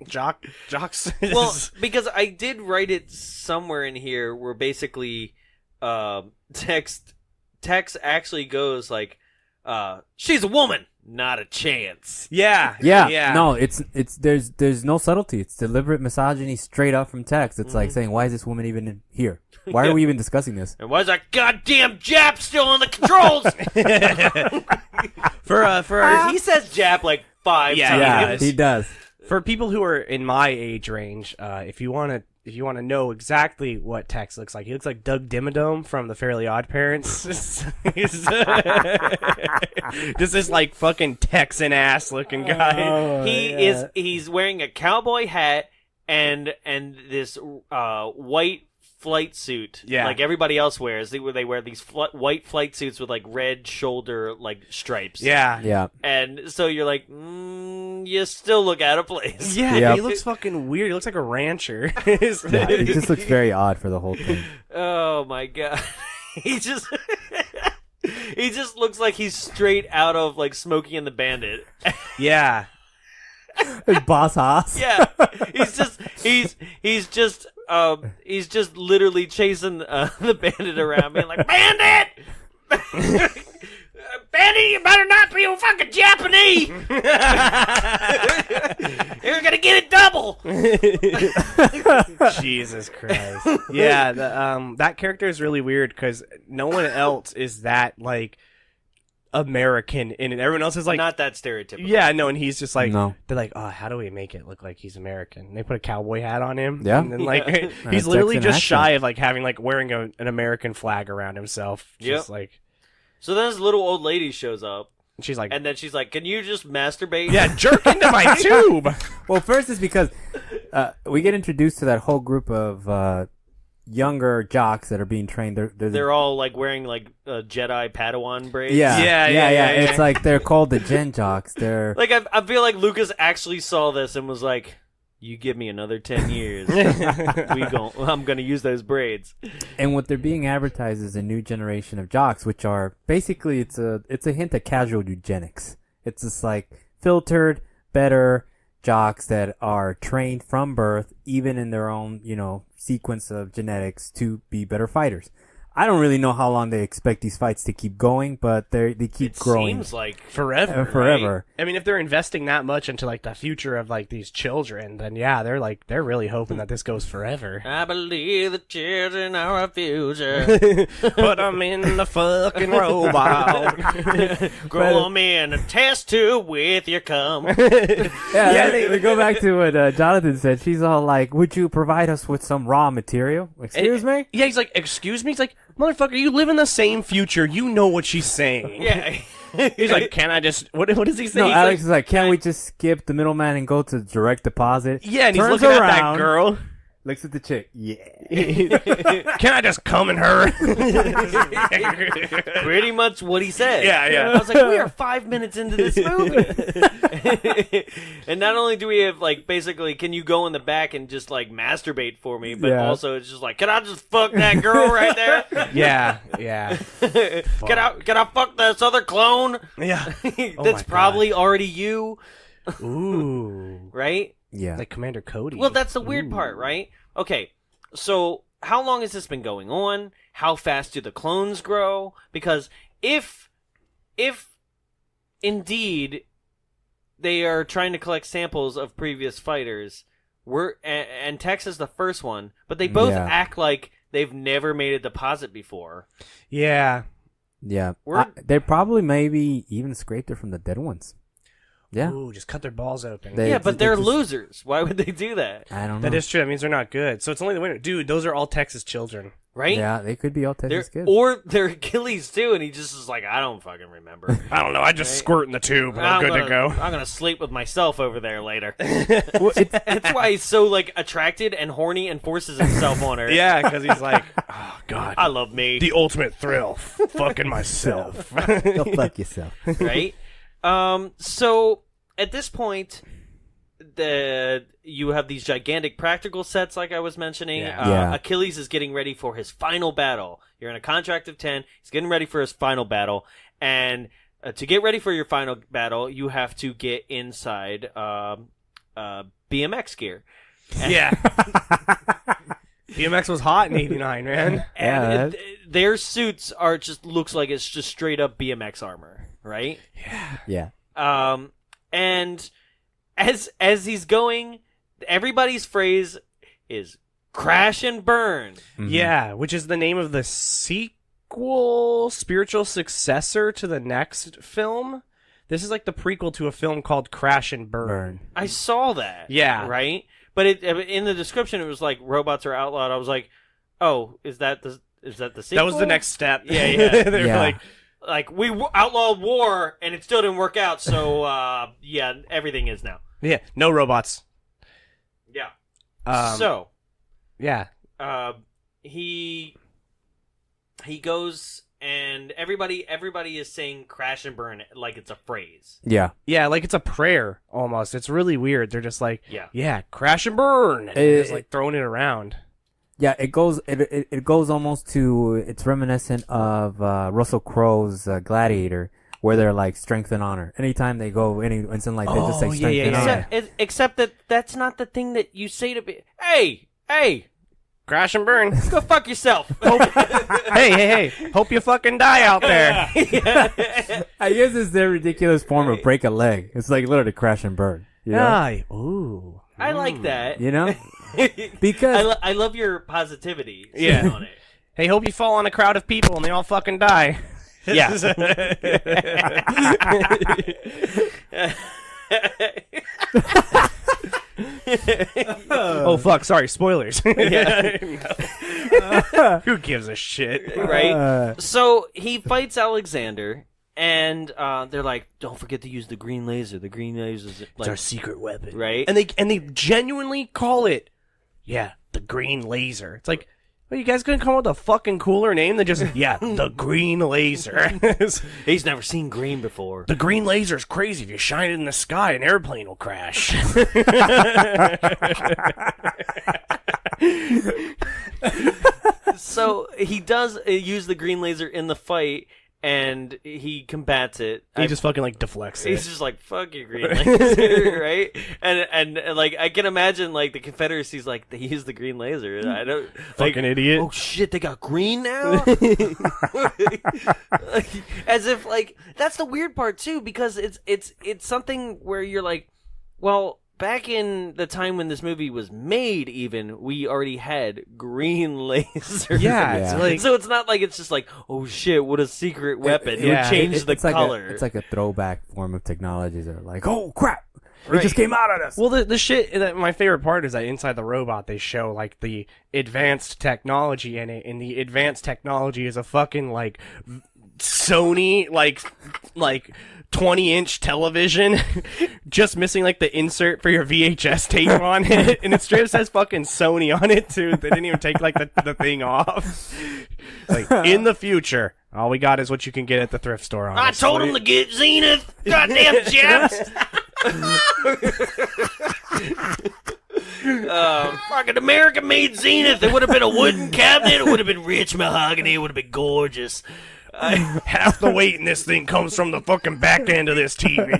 jocks. Well, because I did write it somewhere in here where basically Tex actually goes like, "She's a woman, not a chance." yeah, Yeah. No, it's there's no subtlety. It's deliberate misogyny straight up from text. It's like saying, why is this woman even here? Why are we even discussing this? And why is that goddamn Jap still on the controls? He says Jap like 5 Yeah, times. Yeah, does. he does. For people who are in my age range, if you want to know exactly what Tex looks like, he looks like Doug Dimmadome from the Fairly Odd Parents. He's just this like fucking Texan ass looking guy. He's wearing a cowboy hat and this white flight suit, like everybody else wears. They wear these white flight suits with like red shoulder like stripes. Yeah, Yeah. And so you're like, you still look out of place. yeah. Yep. He looks fucking weird. He looks like a rancher. Yeah, he just looks very odd for the whole thing. Oh my god. He just looks like he's straight out of like Smokey and the Bandit. Yeah. Boss Haas. Yeah. He's just literally chasing the bandit around, being like, "Bandit! Bandit, you better not be a fucking Japanese! You're gonna get it double!" Jesus Christ. Yeah, that character is really weird because no one else is that like American in it. Everyone else is like Not that stereotypical. yeah, no, and he's just like No. they're like, oh, how do we make it look like he's American? And they put a cowboy hat on him. Yeah. And then like Yeah. he's literally Texan just shy accent. of like having like wearing an American flag around himself. Just like So then this little old lady shows up, and she's like, and then she's like, "Can you just masturbate?" yeah, jerk into my tube. Well, first is because we get introduced to that whole group of younger jocks that are being trained. They're all like wearing like Jedi Padawan braids. Yeah. It's like they're called the Gen Jocks. They're Like I feel like Lucas actually saw this and was like, "You give me another 10 years, I'm gonna use those braids." and what they're being advertised is a new generation of jocks, which are basically it's a hint at casual eugenics. It's just like filtered, better jocks that are trained from birth, even in their own sequence of genetics, to be better fighters. I don't really know how long they expect these fights to keep going, but they keep growing. Seems like forever. Forever. Right? I mean, if they're investing that much into like the future of like these children, then yeah, they're really hoping that this goes forever. I believe the children are our future. Put them in the fucking robot. Grow them in a test tube with your cum. Yeah, they go back to what Jonathan said. She's all like, "Would you provide us with some raw material?" Excuse me? Yeah, he's like, excuse me? He's like, motherfucker, you live in the same future. You know what she's saying. Yeah. He's like, can I just... What does he say? No, He's Alex is like, "Can't we just skip the middleman and go to direct deposit?" yeah, and he's Turns looking at around, that girl. looks at the chick. Yeah. Can I just come in her? Pretty much what he said. Yeah. I was like, we are 5 minutes into this movie. And not only do we have, like, basically, can you go in the back and just, like, masturbate for me, but Yeah. also it's just like, can I just fuck that girl right there? Yeah. Can I fuck this other clone? Yeah. That's probably already you, Ooh. right? Yeah. Like Commander Cody. Well, that's the weird part, right? Okay, so how long has this been going on? How fast do the clones grow? Because if indeed they are trying to collect samples of previous fighters, and Tex is the first one, but they both act like they've never made a deposit before. Yeah. Yeah. We're- They probably maybe even scraped it from the dead ones. Yeah. Ooh, just cut their balls open. They- Yeah, but they're just- losers. Why would they do that? I don't know. That is true. That means they're not good. So it's only the winner. Dude, those are all Texas children. Right? Yeah, they could be all They're, Texas kids. or they're Achilles too, and he just is like, I don't fucking remember. I don't know. I just squirt in the tube and I'm good to go. I'm gonna sleep with myself over there later. That's why he's so like attracted and horny and forces himself on her. Yeah, because he's like, oh, God. I love me. The ultimate thrill. Fucking myself. Go fuck yourself. Right? So at this point, you have these gigantic practical sets, like I was mentioning. Yeah. Achilles is getting ready for his final battle. You're in a contract of 10. He's getting ready for his final battle, and to get ready for your final battle, you have to get inside BMX gear. Yeah. BMX was hot in '89, man. And their suits are looks like it's just straight up BMX armor, right? Yeah. And as he's going, everybody's phrase is crash and burn. Mm-hmm. Yeah, which is the name of the sequel, spiritual successor to the next film. This is like the prequel to a film called Crash and Burn. I saw that. Yeah. Right? But in the description it was like robots are outlawed. I was like, "Oh, is that the sequel?" That was the next step. Yeah. They were Yeah. like we outlawed war and it still didn't work out. So yeah, everything is now. Yeah, no robots. Yeah. So, yeah. He goes and everybody is saying crash and burn like it's a phrase. Yeah. Yeah, like it's a prayer almost. It's really weird. They're just like, Yeah. crash and burn. And they're just like throwing it around. Yeah, it goes almost to, it's reminiscent of Russell Crowe's Gladiator, where they're like strength and honor. Anytime they go something like they just say strength and honor. Except that that's not the thing that you say to be. Hey, Crash and burn. go fuck yourself. hey. Hope you fucking die out there. I guess it's their ridiculous form of break a leg. It's like literally crash and burn. You know? Aye. Ooh. I like that. You know? Because I love your positivity. Yeah. On it. Hey, hope you fall on a crowd of people and they all fucking die. Yeah. Oh, fuck. Sorry. Spoilers. Who gives a shit? Right? So he fights Alexander, and they're like, don't forget to use the green laser. The green laser is It's like, our secret weapon. right? And they genuinely call it, the green laser. It's like, are you guys gonna come up with a fucking cooler name than just, the green laser? He's never seen green before. The green laser's crazy. If you shine it in the sky, an airplane will crash. So he does use the green laser in the fight, and he combats it. He just fucking like deflects it. He's just like, fuck your green laser, right? And like I can imagine like the Confederacy's like, they use the green laser. I don't fucking idiot. Oh shit, they got green now. As if like that's the weird part too, because it's something where you're like, well, back in the time when this movie was made, even we already had green lasers. Yeah, it's like, so it's not like it's just like, oh shit, what a secret weapon. It would change the color. It's like a throwback form of technology. They're like, oh crap, Right. it just came out at us. well, the shit that my favorite part is that inside the robot they show like the advanced technology in it, and the advanced technology is a fucking like Sony like 20-inch television, just missing like the insert for your VHS tape on it, and it straight up says fucking Sony on it too. They didn't even take like the thing off. Like, in the future, all we got is what you can get at the thrift store. Honestly. I told him to get Zenith. Goddamn Japs. Fucking America made Zenith. It would have been a wooden cabinet. It would have been rich mahogany. It would have been gorgeous. Half the weight in this thing comes from the fucking back end of this TV.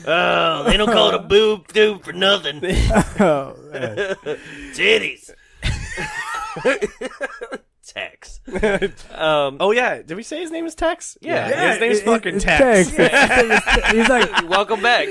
Oh, they don't call it a boob tube for nothing. Titties. Tex. Oh yeah, did we say his name is Tex? Yeah. His name's fucking it's Tex. He's like, Welcome back.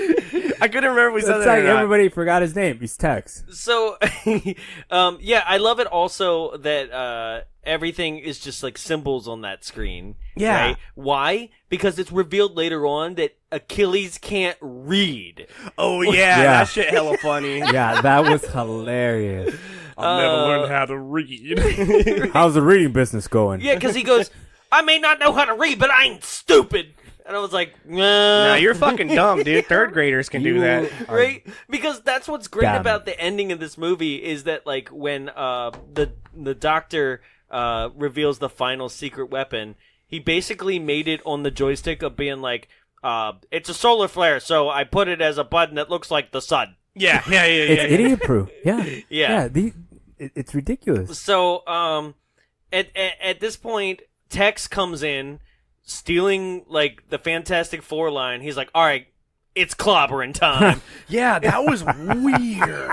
I couldn't remember if we said it's that like or not. everybody forgot his name. He's Tex. So, yeah, I love it also that everything is just like symbols on that screen. Yeah. Right? Why? Because it's revealed later on that Achilles can't read. Oh yeah, Yeah. that shit hella funny. Yeah, that was hilarious. I'll never learn how to read. How's the reading business going? Yeah, because he goes, I may not know how to read, but I ain't stupid. And I was like, Nah, you're fucking dumb, dude. Third graders can do that. right? Because that's what's great Damn. about the ending of this movie is that like when the doctor reveals the final secret weapon, he basically made it on the joystick of being like, it's a solar flare, so I put it as a button that looks like the sun. Yeah. It's idiot proof. Yeah. Yeah. It's ridiculous. So at this point, Tex comes in, stealing like the Fantastic Four line. He's like, all right, it's clobbering time. Yeah, that was weird.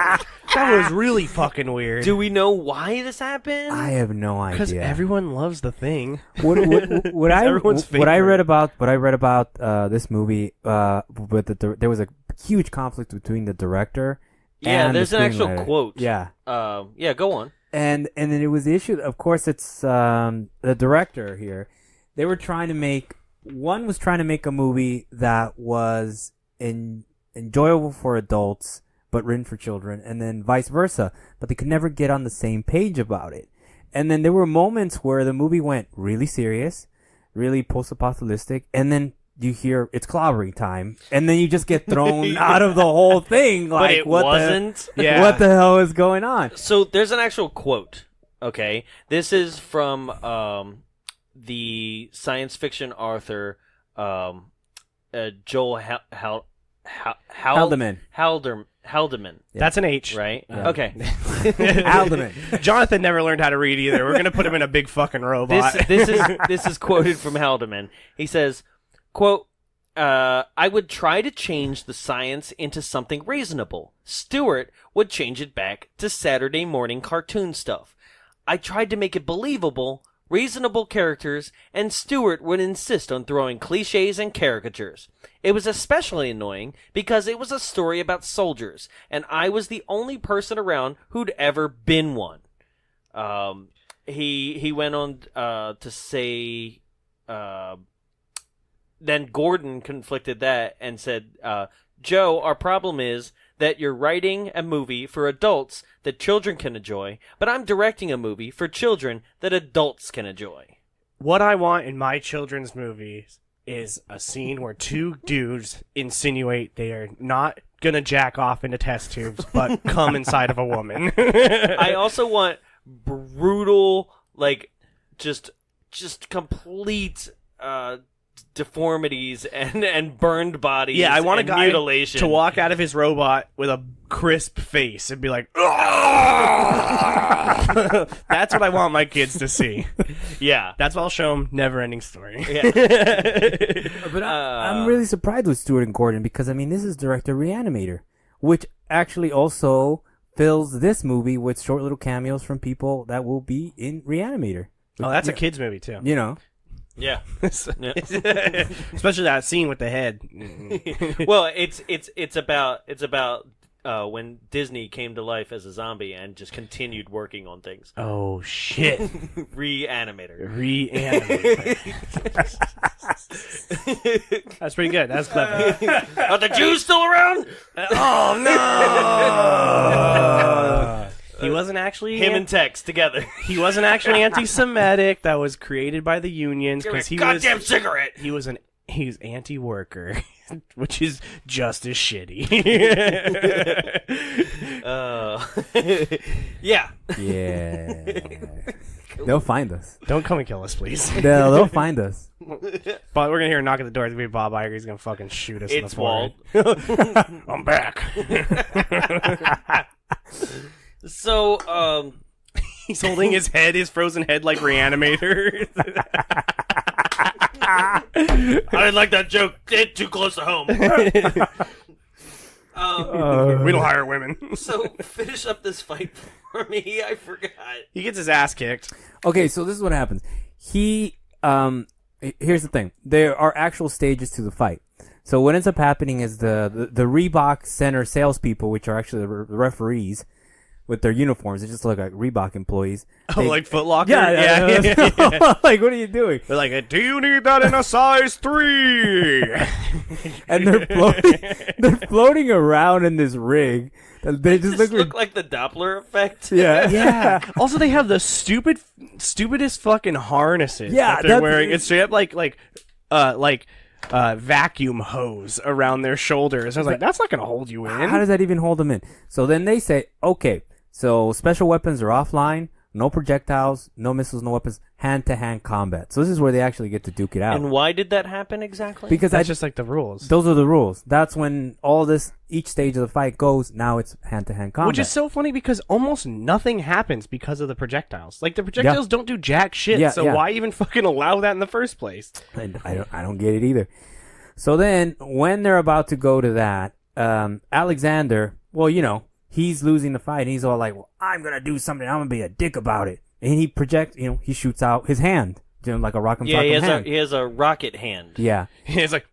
That was really fucking weird. Do we know why this happened? I have no idea. Because everyone loves the thing. What everyone's I read favorite. about this movie, there was a huge conflict between the director. Yeah, and there's the an actual screenwriter. quote. Yeah, yeah, go on. and then it was issued. Of course, it's the director here. They were trying to make a movie that was enjoyable for adults but written for children, and then vice versa. But they could never get on the same page about it. And then there were moments where the movie went really serious, really post-apocalyptic, and then you hear it's clobbering time, and then you just get thrown out of the whole thing. Like, But it what wasn't. Yeah. What the hell is going on? So there's an actual quote. Okay, this is from the science fiction author Joel Haldeman. Haldeman, That's an H. right? Yeah. Okay. Haldeman. Jonathan never learned how to read either. We're gonna put him in a big fucking robot. This is quoted from Haldeman. He says, quote, I would try to change the science into something reasonable. Stuart would change it back to Saturday morning cartoon stuff. I tried to make it believable, reasonable characters, and Stuart would insist on throwing cliches and caricatures. It was especially annoying because it was a story about soldiers, and I was the only person around who'd ever been one. He went on to say, then Gordon conflicted that and said, Joe, our problem is that you're writing a movie for adults that children can enjoy, but I'm directing a movie for children that adults can enjoy. What I want in my children's movies is a scene where two dudes insinuate they are not gonna jack off into test tubes, but come inside of a woman. I also want brutal, like, just complete deformities and burned bodies. Yeah, I want a and guy mutilation. to walk out of his robot with a crisp face and be like, that's what I want my kids to see. Yeah. That's what I'll show them. Never-ending story. Yeah. But I'm really surprised with Stuart Gordon because, I mean, this is director Reanimator, which actually also fills this movie with short little cameos from people that will be in Reanimator. Oh, that's a kid's movie, too. You know. Yeah. Especially that scene with the head. Well, it's about when Disney came to life as a zombie and just continued working on things. Oh, shit. Reanimator. That's pretty good. That's clever. Are the Jews still around? Oh, no! He wasn't actually... Him and Tex together. He wasn't actually anti-Semitic. That was created by the unions because he goddamn cigarette. He's anti-worker, which is just as shitty. Yeah. Yeah. They'll find us. Don't come and kill us, please. They'll find us. But we're gonna hear a knock at the door. It's gonna be Bob Iger. He's gonna fucking shoot us in the It's forehead. Walt. I'm back. So, He's holding his frozen head like Reanimator. I didn't like that joke. It's too close to home. We don't hire women. So, finish up this fight for me. I forgot. He gets his ass kicked. Okay, so this is what happens. Here's the thing. There are actual stages to the fight. So what ends up happening is the Reebok Center salespeople, which are actually the referees, with their uniforms, they just look like Reebok employees. Oh, like Foot Locker? Yeah. Like, what are you doing? They're like, do you need that in a size 3? And they're floating around in this rig. They just look like the Doppler effect. Yeah. Yeah. Also, they have the stupidest fucking harnesses that they're wearing. It's straight up like vacuum hose around their shoulders. I was like, that's not going to hold you in. How does that even hold them in? So then they say, okay, so special weapons are offline, no projectiles, no missiles, no weapons, hand-to-hand combat. So this is where they actually get to duke it out. And why did that happen exactly? Because that's just like the rules. Those are the rules. That's when each stage of the fight goes, now it's hand-to-hand combat. Which is so funny because almost nothing happens because of the projectiles. Like, the projectiles don't do jack shit, why even fucking allow that in the first place? And I don't get it either. So then, when they're about to go to that, Alexander, well, you know, he's losing the fight, and he's all like, well, I'm gonna do something, I'm gonna be a dick about it. And he projects, you know, he shoots out his hand, you know, like a rock'em sock'em hand. He has a rocket hand. Yeah. He's like,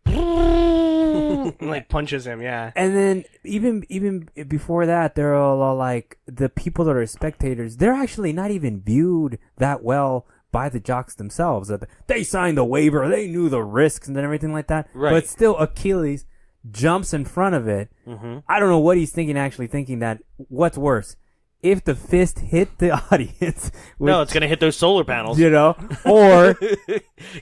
like punches him, yeah. And then, even before that, they're all like, the people that are spectators, they're actually not even viewed that well by the jocks themselves. They signed the waiver, they knew the risks and everything like that. Right. But still, Achilles jumps in front of it. Mm-hmm. I don't know what he's thinking, actually thinking that, what's worse, if the fist hit the audience. No, it's going to hit those solar panels. You know? Or...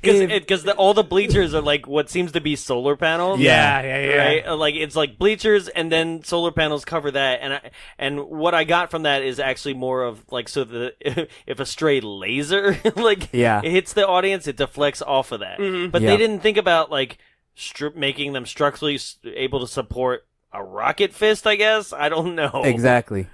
Because all the bleachers are like what seems to be solar panels. Yeah. Right? Like, it's like bleachers and then solar panels cover that. And what I got from that is actually more of like, so if a stray laser it hits the audience, it deflects off of that. Mm-hmm. But they didn't think about like making them structurally able to support a rocket fist, I guess. I don't know. Exactly.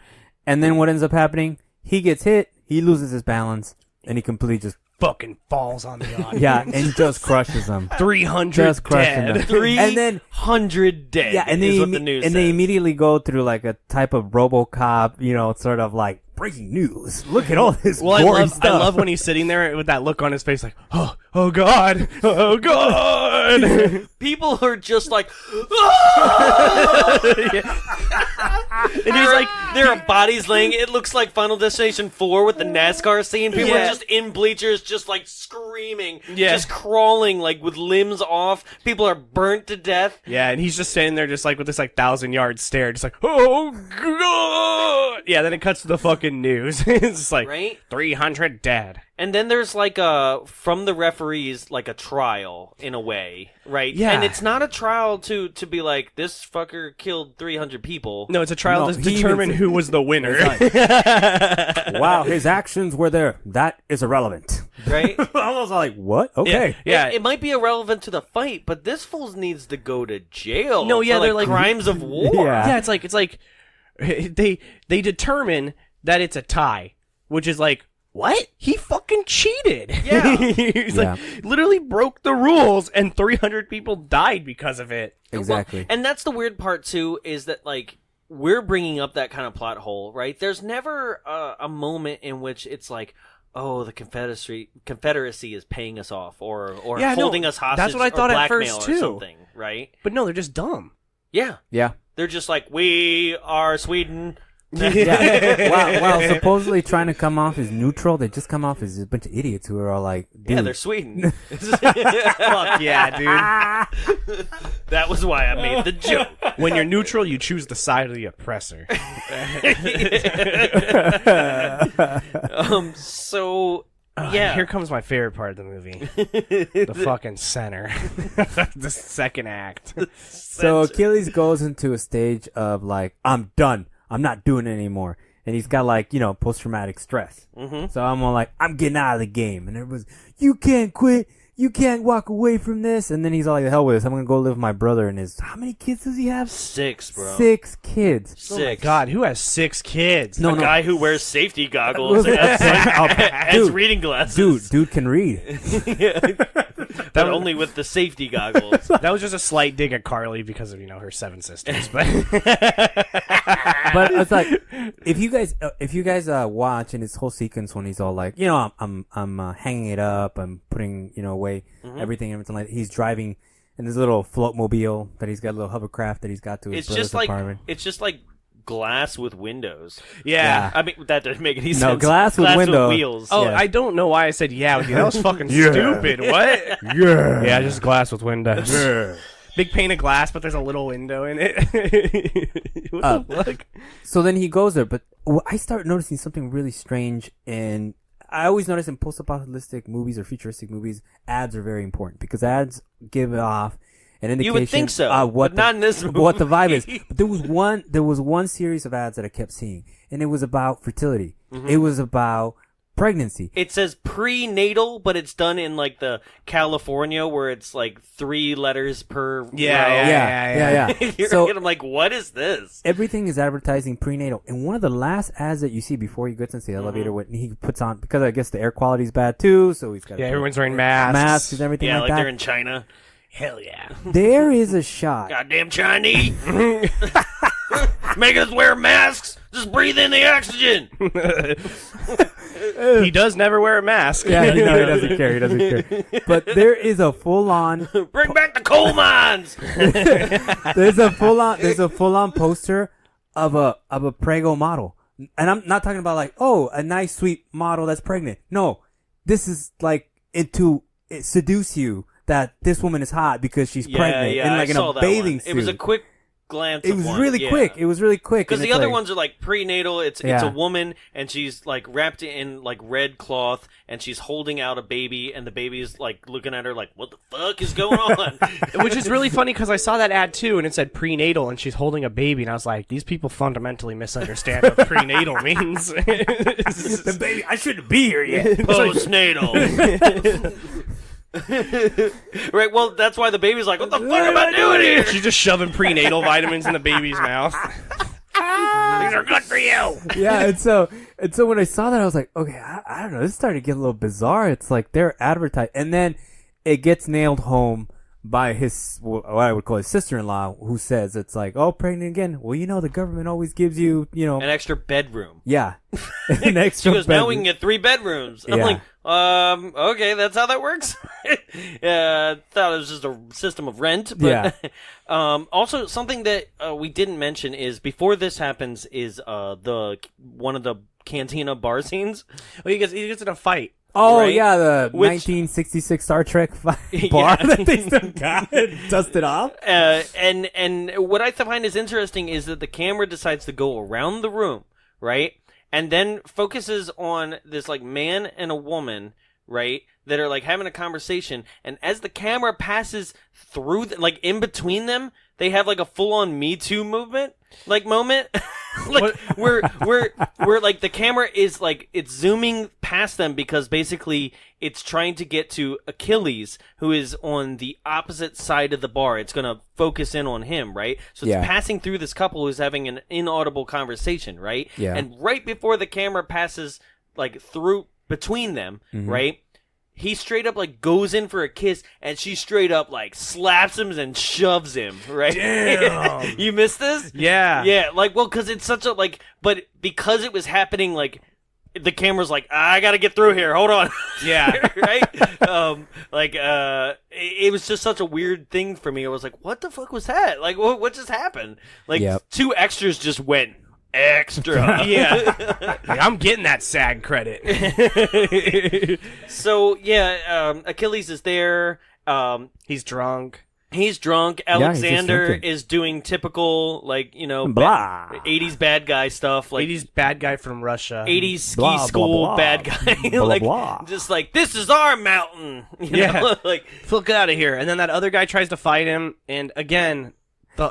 And then what ends up happening? He gets hit, he loses his balance, and he completely just fucking falls on the audience. Yeah, and just crushes them. 300 just dead. Them. 300 dead. Yeah, and is what the news says. they immediately go through like a type of RoboCop, you know, sort of like breaking news. Look at all this gory stuff. I love when he's sitting there with that look on his face, like, oh god, oh god. People are just like, and he's like, there are bodies laying. It looks like Final Destination 4 with the NASCAR scene. People are just in bleachers, just like screaming, just crawling, like with limbs off. People are burnt to death. Yeah, and he's just standing there, just like with this like 1,000-yard stare, just like, oh god. Yeah, then it cuts to the fucking news. It's just like 300 dead. And then there's like from the referees, like a trial in a way, right? Yeah. And it's not a trial to be like, this fucker killed 300 people. No, it's a trial to determine who was the winner. Wow, his actions were there. That is irrelevant. right? I was like, what? Okay. Yeah. It might be irrelevant to the fight, but this fool needs to go to jail. No, yeah, for, they're like crimes of war. Yeah. Yeah, it's like they determine that it's a tie, which is like, what? He fucking cheated. Yeah. He's like literally broke the rules and 300 people died because of it. Exactly. Well, and that's the weird part too, is that like we're bringing up that kind of plot hole, right? There's never a moment in which it's like, oh, the Confederacy is paying us off, or Yeah, no, holding us hostage. that's what I thought or at blackmail first, or too. something, right? But no, they're just dumb. Yeah, Yeah. they're just like, we are Sweden. Yeah. While supposedly trying to come off as neutral, they just come off as a bunch of idiots who are all like, dude. Yeah, they're Sweden. Fuck yeah, dude. That was why I made the joke. When you're neutral, you choose the side of the oppressor. So yeah, Here comes my favorite part of the movie. The fucking center. The second act. So Achilles goes into a stage of like, I'm done. I'm not doing it anymore. And he's got like, post-traumatic stress. Mm-hmm. So I'm all like, I'm getting out of the game. And everyone's, you can't quit. You can't walk away from this. And then he's all like, the hell with this. I'm going to go live with my brother and how many kids does he have? 6, bro. 6 kids. 6. God, who has 6 kids? No, A guy who wears safety goggles and has Dude, reading glasses. Dude can read. But only with the safety goggles. That was just a slight dig at Carly because of, her 7 sisters. But But it's like, if you guys watch in this whole sequence when he's all like, I'm hanging it up, I'm putting, away everything like that. He's driving in this little float mobile that he's got, a little hovercraft that he's got to his brother's apartment. It's just like glass with windows. yeah. I mean, that doesn't make any sense. No, glass with window. wheels. Oh, Yeah. I don't know why I said yeah with you. That was fucking stupid. What? Yeah. Yeah, just glass with windows. Big pane of glass, but there's a little window in it. What the fuck? So then he goes there, but I start noticing something really strange, and I always notice in post-apocalyptic movies or futuristic movies, ads are very important because ads give off an indication. You would think so, what but not in this movie. What the vibe is. But there was one series of ads that I kept seeing, and it was about fertility. It was about pregnancy. It says prenatal, but it's done in like the California where it's like 3 letters per row. Yeah. So I'm like, what is this? everything is advertising prenatal. And one of the last ads that you see before he gets into the elevator, when he puts on, because I guess the air quality is bad too, so he's got Everyone's wearing masks. masks and everything Yeah, like like that. they're in China. Hell yeah. There is a shot. Goddamn Chinese. Making us wear masks. Just breathe in the oxygen. He does never wear a mask. Yeah, no, he doesn't care. He doesn't care. But there is a full-on. Bring back the coal mines. There's a full-on poster of a prego model, and I'm not talking about like, oh, a nice sweet model that's pregnant. No, this is like it seduce you that this woman is hot because she's pregnant and like I in saw a that bathing one. suit. It was a quick glance. It was really quick. It was really quick. Because and the it's other like- ones are like prenatal. It's Yeah. a woman and she's like wrapped in like red cloth and she's holding out a baby and the baby's like looking at her like, what the fuck is going on? Which is really funny because I saw that ad too, and it said prenatal, and she's holding a baby, and I was like, these people fundamentally misunderstand what prenatal means. the baby. I shouldn't be here yet. Postnatal. Right, well, that's why the baby's like, what the fuck am I doing here? She's just shoving prenatal vitamins in the baby's mouth. These are good for you. Yeah, and so when I saw that, I was like, okay, I don't know. This started to get a little bizarre. It's like they're advertising, and then it gets nailed home by what I would call his sister-in-law, who says it's like, oh, pregnant again. Well, the government always gives you, An extra bedroom. yeah, an She extra. goes, now we bedroom. can get 3 bedrooms. I'm Yeah. like, okay, that's how that works. Thought it was just a system of rent. But, also, something that we didn't mention is before this happens is one of the cantina bar scenes. Well, he gets in a fight. Oh right? yeah, the Which- 1966 Star Trek bar Yeah. that they still got dusted off. And what I find is interesting is that the camera decides to go around the room, right? And then focuses on this like man and a woman, right? That are like having a conversation. And as the camera passes through, like in between them, they have like a full-on Me Too movement, like moment. Like where like the camera is like it's zooming past them because basically it's trying to get to Achilles, who is on the opposite side of the bar. It's gonna focus in on him, right? So it's passing through this couple who's having an inaudible conversation, right? Yeah. And right before the camera passes like through between them, right? He straight up like goes in for a kiss, and she straight up like slaps him and shoves him. Right? Damn. You missed this? Yeah. Yeah. Like, well, because it's such a like, but because it was happening, like the camera's like, I gotta get through here. Hold on. Yeah. Right. It was just such a weird thing for me. I was like, what the fuck was that? Like, what just happened? Like, two extras just went extra. Yeah. Like, I'm getting that SAG credit. So yeah, Achilles is there. He's drunk. Alexander is doing typical, like, you know, blah. 80s bad guy stuff. Like 80s bad guy from Russia. 80s ski Blah, school blah, blah. bad guy. Blah, like, blah. just like, this is our mountain. You know? Like, Look out of here. And then that other guy tries to fight him. And again,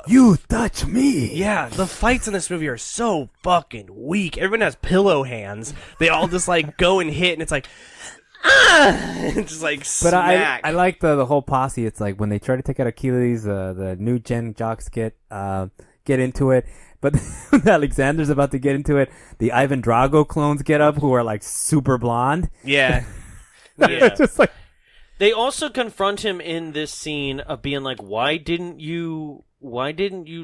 You touch me. yeah, the fights in this movie are so fucking weak. Everyone has pillow hands. They all just like go and hit, and it's like, just like But smack. I like the whole posse. It's like when they try to take out Achilles, the new gen jocks get into it. But when Alexander's about to get into it, the Ivan Drago clones get up, who are like super blonde. Yeah. It's just like they also confront him in this scene of being like, why didn't you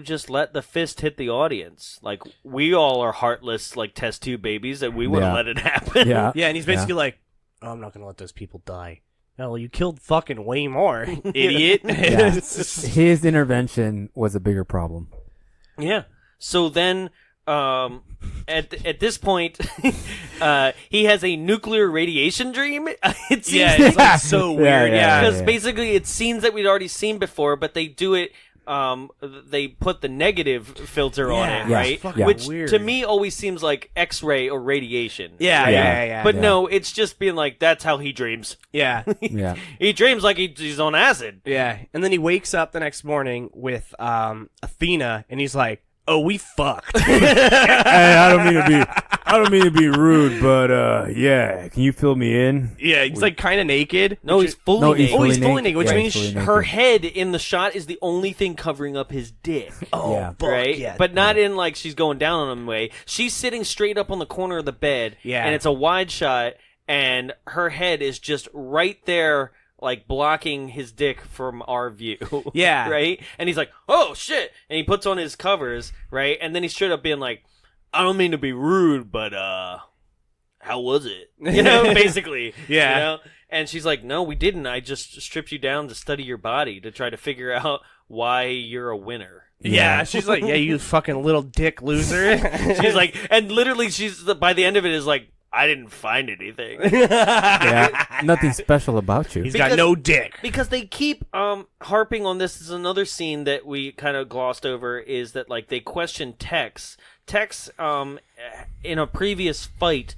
just let the fist hit the audience? Like, we all are heartless, like, test tube babies, and we wouldn't let it happen. Yeah. Yeah, and he's basically like, oh, I'm not going to let those people die. Well, you killed fucking way more, idiot. Yeah. His intervention was a bigger problem. Yeah. So then, at this point, he has a nuclear radiation dream. It seems It's like so weird. Yeah. because basically it's scenes that we'd already seen before, but they do it. They put the negative filter on it, Yeah. right? Fucking Which weird. to me always seems like X-ray or radiation. Yeah, right? yeah. But no, it's just being like, that's how he dreams. Yeah. Yeah. He dreams like he's on acid. Yeah. And then he wakes up the next morning with Athena, and he's like, oh, we fucked. Hey, I don't mean to be rude, but yeah, can you fill me in? Yeah, he's like kind of naked. No, he's fully No, naked. he's Oh, he's fully naked. naked, which Yeah, means he's fully Her naked. head in the shot is the only thing covering up his dick. oh, Yeah. fuck, Right? yeah. But not in like she's going down on him way. She's sitting straight up on the corner of the bed. Yeah. And it's a wide shot, and her head is just right there, like blocking his dick from our view. Yeah. Right? And he's like, oh shit. And he puts on his covers, right? And then he's straight up being like, I don't mean to be rude, but how was it? You know, basically. Yeah. You know? And she's like, no, we didn't. I just stripped you down to study your body to try to figure out why you're a winner. yeah, she's like, yeah, you fucking little dick loser. She's like, and literally she's, by the end of it is like, I didn't find anything. Yeah, nothing special about you. He's got no dick. Because they keep harping on this. Is another scene that we kind of glossed over, is that like they question Tex. Tex in a previous fight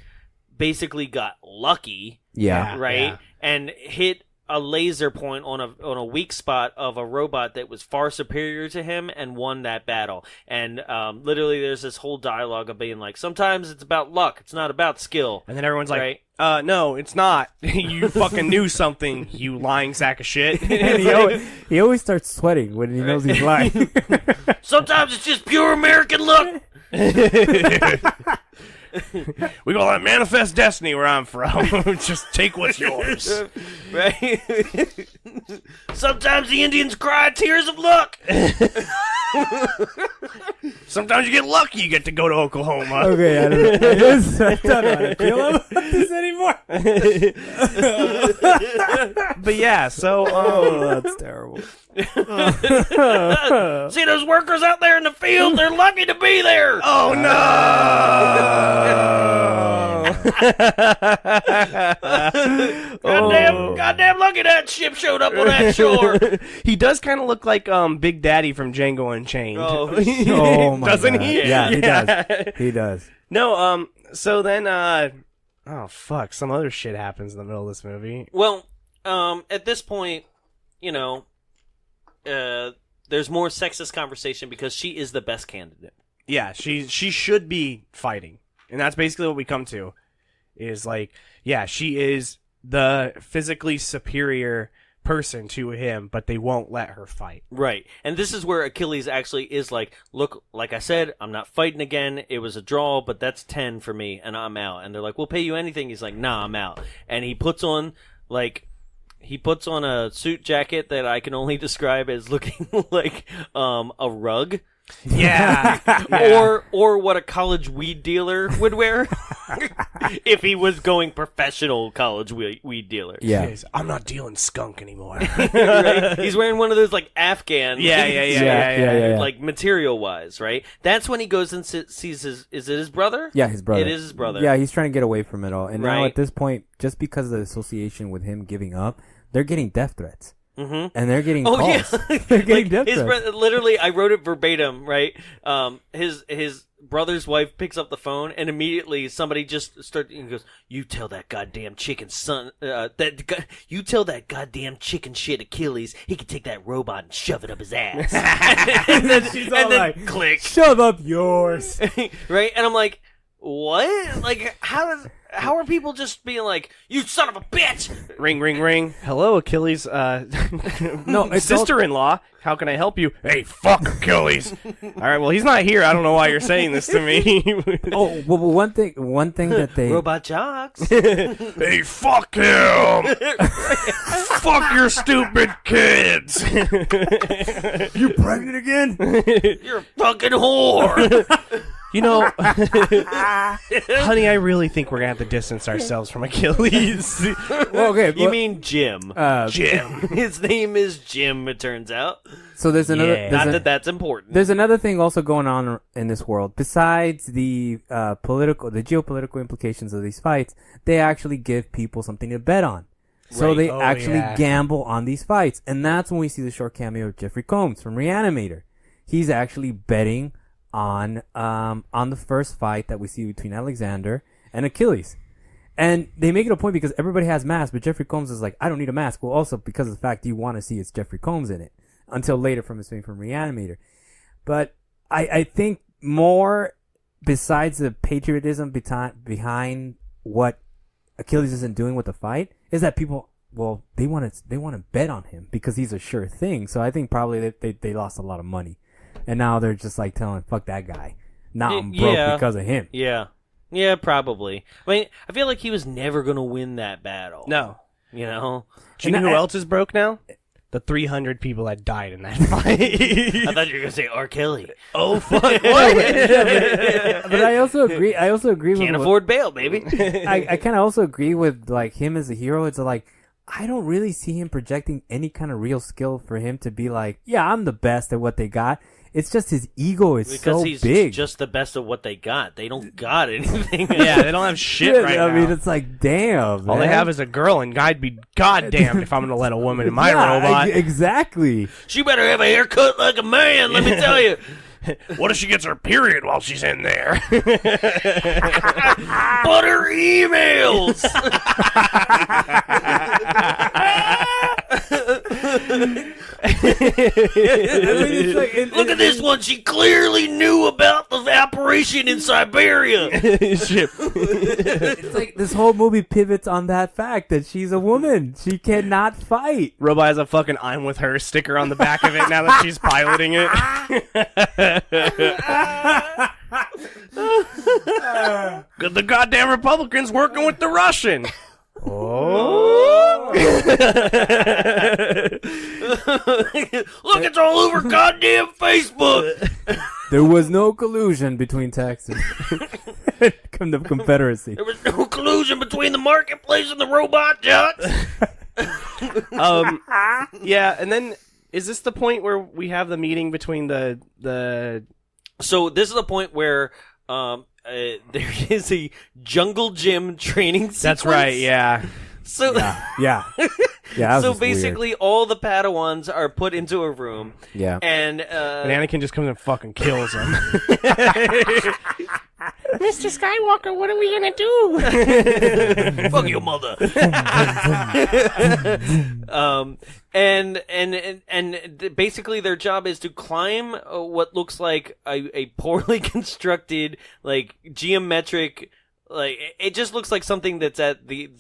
basically got lucky, Yeah. right? Yeah. And hit a laser point on a weak spot of a robot that was far superior to him and won that battle. And literally there's this whole dialogue of being like, sometimes it's about luck, it's not about skill. And then everyone's like, Right. no, it's not. You fucking knew something, you lying sack of shit. And he always starts sweating when he knows he's lying. Sometimes it's just pure American luck. We call that manifest destiny where I'm from. Just take what's yours. Right? Sometimes the Indians cry tears of luck. Sometimes you get lucky, you get to go to Oklahoma. Okay, I don't want to kill him about this anymore. But yeah, so Oh, that's terrible. See those workers out there in the field? They're lucky to be there. oh no! Goddamn lucky that ship showed up on that shore. He does kind of look like Big Daddy from Django Unchained. Oh my Doesn't God. he? Yeah, he does. He does. No, so then oh fuck, some other shit happens in the middle of this movie. Well, at this point, you know, there's more sexist conversation because she is the best candidate. Yeah, she should be fighting. And that's basically what we come to. Is like, yeah, she is the physically superior person to him, but they won't let her fight. Right. And this is where Achilles actually is like, look, like I said, I'm not fighting again. It was a draw, but that's 10 for me, and I'm out. And they're like, we'll pay you anything. He's like, nah, I'm out. And he puts on a suit jacket that I can only describe as looking like a rug. Yeah. Or what a college weed dealer would wear if he was going professional college weed dealer. Yeah. Yes, I'm not dealing skunk anymore. Right? He's wearing one of those like Afghan Yeah. like material wise, right? That's when he goes and sees is it his brother? Yeah, his brother. It is his brother. Yeah, he's trying to get away from it all. And now Right. at this point, just because of the association with him giving up, they're getting death threats. Mm-hmm. And they're getting calls. Yeah. They're getting Like, death his threats. literally, I wrote it verbatim, right? His brother's wife picks up the phone, and immediately somebody just starts and goes, "You tell that goddamn chicken son, you tell that goddamn chicken shit Achilles, he can take that robot and shove it up his ass." and then, She's all like, click, shove up yours. right? And I'm like, what? Like, how are people just being like, "You son of a bitch"? Ring, ring, ring. Hello, Achilles. No, it's sister-in-law. How can I help you? Hey, fuck Achilles. All right, well, he's not here. I don't know why you're saying this to me. Oh, well, one thing that they Robot Jox. Hey, fuck him. Fuck your stupid kids. you pregnant again? You're a fucking whim. You know, honey, I really think we're gonna have to distance ourselves from Achilles. Well, okay, You mean Jim? Jim. His name is Jim. It turns out. so there's another. Yeah. There's, Not that's important. there's another thing also going on in this world besides the geopolitical implications of these fights. They actually give people something to bet on. So Right. they Oh, actually yeah. gamble on these fights, and that's when we see the short cameo of Jeffrey Combs from Reanimator. He's actually betting on the first fight that we see between Alexander and Achilles. And they make it a point because everybody has masks, but Jeffrey Combs is like, I don't need a mask. Well, also because of the fact you want to see it's Jeffrey Combs in it until later from his fame from Reanimator. But I think more besides the patriotism behind what Achilles isn't doing with the fight is that people, well, they want to bet on him because he's a sure thing. So I think probably they lost a lot of money. And now they're just like telling, fuck that guy. Now I'm broke Yeah. because of him. Yeah, probably. I mean, I feel like he was never gonna win that battle. No. You know? Do you know who else is broke now? The 300 people that died in that fight. I thought you were gonna say R. Kelly. Oh, fuck. What? But I also agree. With Can't afford bail, baby. I kind of also agree with like him as a hero. It's like I don't really see him projecting any kind of real skill for him to be like, yeah, I'm the best at what they got. It's just his ego is Because so he's big. just the best of what they got. They don't got anything. Yeah, they don't have shit right I now. mean, it's like, damn. All they man. have is a girl, and I'd be goddamned if I'm going to let a woman in my Yeah, robot. Exactly. She better have a haircut like a man, let me tell you. What if she gets her period while she's in there? But her emails. Look at this one. She clearly knew about the operation in Siberia. Shit. It's like this whole movie pivots on that fact that she's a woman. She cannot fight. Robot has a fucking "I'm with her" sticker on the back of it now that she's piloting it. Good, the goddamn Republicans working with the Russian. Oh. Look, it's all over goddamn Facebook. There was no collusion between Texas and the Confederacy. There was no collusion between the marketplace and the Robot Jox. Yeah, and then is this the point where we have the meeting between the So this is the point where there is a jungle gym training sequence. That's right, yeah. So Yeah. Yeah. so basically all the Padawans are put into a room. Yeah. And And Anakin just comes and fucking kills him. Mr. Skywalker, what are we gonna do? Fuck your mother. And basically their job is to climb what looks like a poorly constructed, like geometric, like it just looks like something that's at the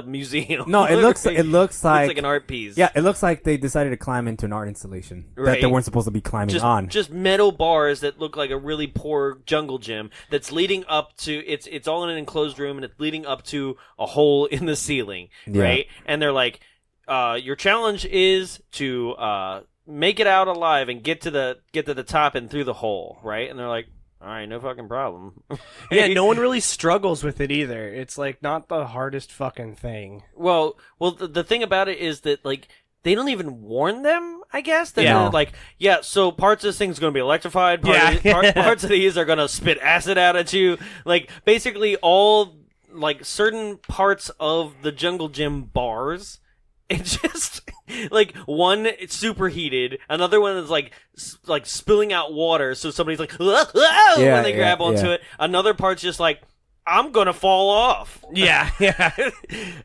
museum. No, it looks like it's like an art piece. Yeah, it looks like they decided to climb into an art installation that Right. they weren't supposed to be climbing on. Just metal bars that look like a really poor jungle gym that's leading up to it's all in an enclosed room and it's leading up to a hole in the ceiling, Yeah. right? And they're like, your challenge is to make it out alive and get to the top and through the hole, right? And they're like, all right, no fucking problem. Yeah, no one really struggles with it either. It's like not the hardest fucking thing. Well, the thing about it is that like they don't even warn them. I guess that Yeah. they're like, yeah. So parts of this thing's going to be electrified. Parts of these are going to spit acid out at you. Like basically all like certain parts of the jungle gym bars. It's just like one it's superheated, another one is like spilling out water, so somebody's like when they grab onto it. Another part's just like I'm gonna fall off. Yeah, yeah.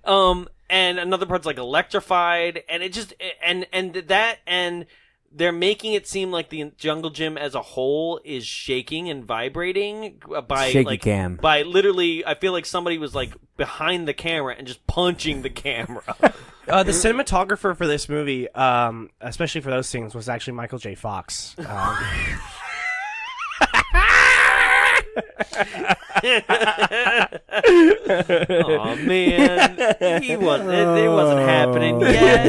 And another part's like electrified, and it just and they're making it seem like the jungle gym as a whole is shaking and vibrating by Shaky like cam. by literally. I feel like somebody was like behind the camera and just punching the camera. The cinematographer for this movie, especially for those scenes, was actually Michael J. Fox. Oh man, it wasn't happening yet.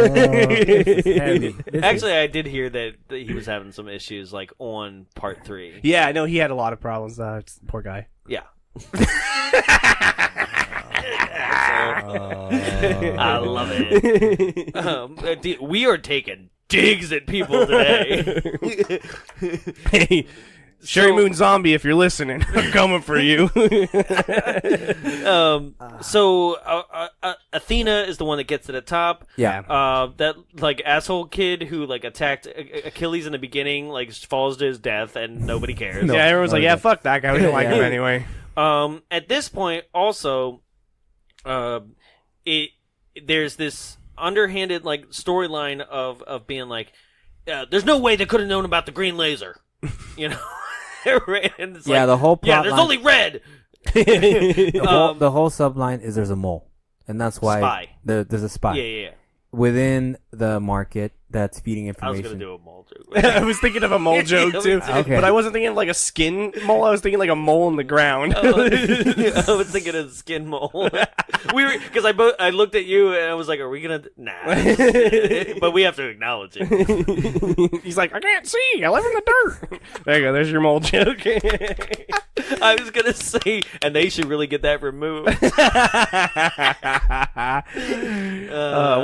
Actually, I did hear that he was having some issues, like on part 3. Yeah, no, he had a lot of problems. Poor guy. Yeah. I love it. We are taking digs at people today. Hey, Sherry Moon Zombie, if you're listening, I'm coming for you. Athena is the one that gets to the top. Yeah. That like asshole kid who like attacked Achilles in the beginning, like falls to his death, and nobody cares. Yeah, everyone's like, yeah, fuck that guy. We don't like him anyway. At this point, also, there's this underhanded like storyline of being like, there's no way they could have known about the green laser, you know. Right? And it's the whole plot there's line, only red. the whole subline is there's a mole, and that's why Spy. there's a spy Yeah. within the market that's feeding I was information. gonna do a mole joke. I was thinking of a mole joke too, Okay. but I wasn't thinking of like a skin mole. I was thinking like a mole in the ground. I was thinking of skin mole. Because I looked at you and I was like, "Are we gonna?" Nah, but we have to acknowledge it. He's like, I can't see. I live in the dirt. There you go. There's your mole joke. I was gonna say, and they should really get that removed.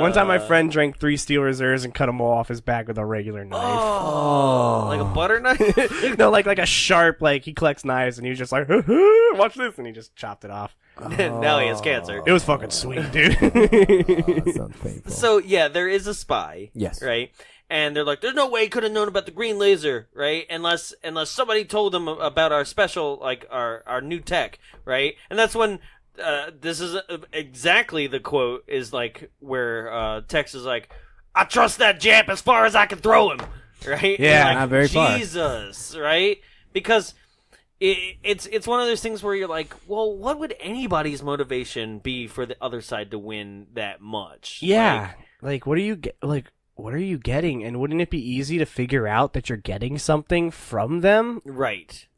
One time, my friend drank 3 Steel Reserves and cut a mole off his back with a regular knife. Oh, like a butter knife? No, like a sharp. Like he collects knives, and he was just like, watch this, and he just chopped it off. Now he has cancer. It was fucking sweet, dude. That sounds painful. So yeah, there is a spy. Yes. Right. And they're like, "There's no way he could have known about the green laser, right? Unless somebody told him about our special, like our new tech, right?" And that's when this is exactly the quote is like where Tex is like, "I trust that Jap as far as I can throw him," right? Yeah, like, not very far. Jesus, right? Because it's one of those things where you're like, well, what would anybody's motivation be for the other side to win that much? Yeah, like what are you what are you getting? And wouldn't it be easy to figure out that you're getting something from them? Right.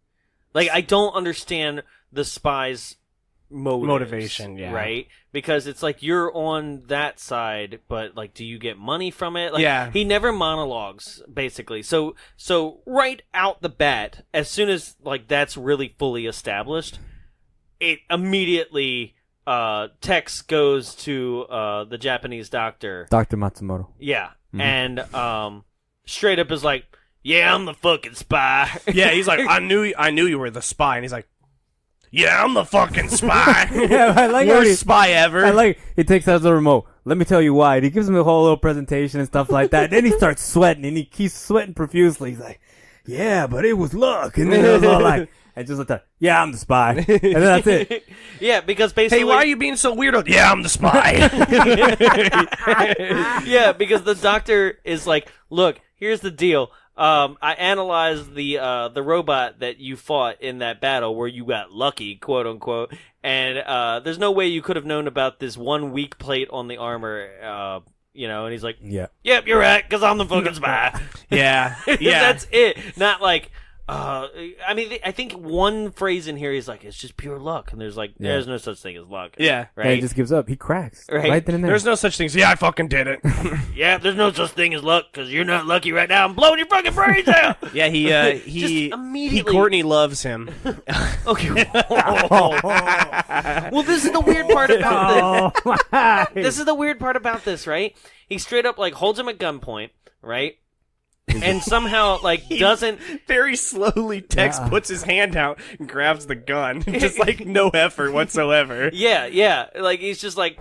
Like, I don't understand the spy's motivation, yeah. Right? Because it's like you're on that side, but like, do you get money from it? Like, Yeah. He never monologues, basically. So right out the bat, as soon as like that's really fully established, it immediately Tex goes to the Japanese doctor. Dr. Matsumoto. Yeah. And straight up is like, "Yeah, I'm the fucking spy." Yeah, he's like, I knew you were the spy, and he's like, "Yeah, I'm the fucking spy." Yeah, I like how Worst spy ever. I like he takes out the remote. Let me tell you why. And he gives him a whole little presentation and stuff like that. Then he starts sweating, and he keeps sweating profusely. He's like, yeah, but it was luck. And then it was all like, and just like, yeah, I'm the spy. And then that's it. Yeah, because basically, Hey, why are you being so weirdo? Yeah, I'm the spy. yeah, because the doctor is like, look, here's the deal. I analyzed the robot that you fought in that battle where you got lucky, quote unquote, and there's no way you could have known about this one weak plate on the armor. And he's like, Yeah. yep, you're right, because I'm the fucking spy. yeah. That's it. Not like, I think one phrase in here is like, it's just pure luck, and there's like, there's no such thing as luck. Yeah. And he right. just gives up. He cracks. Right. Then and there. There's no such thing. Yeah, I fucking did it. Yeah, there's no such thing as luck because you're not lucky right now. I'm blowing your fucking brains out. Yeah, he Just immediately. Courtney loves him. Okay. Well, this is the weird part about this. This is the weird part about this, right? He straight up like holds him at gunpoint, right? And somehow like doesn't. Very slowly, Tex puts his hand out and grabs the gun. Just like no effort whatsoever. Yeah. Like he's just like,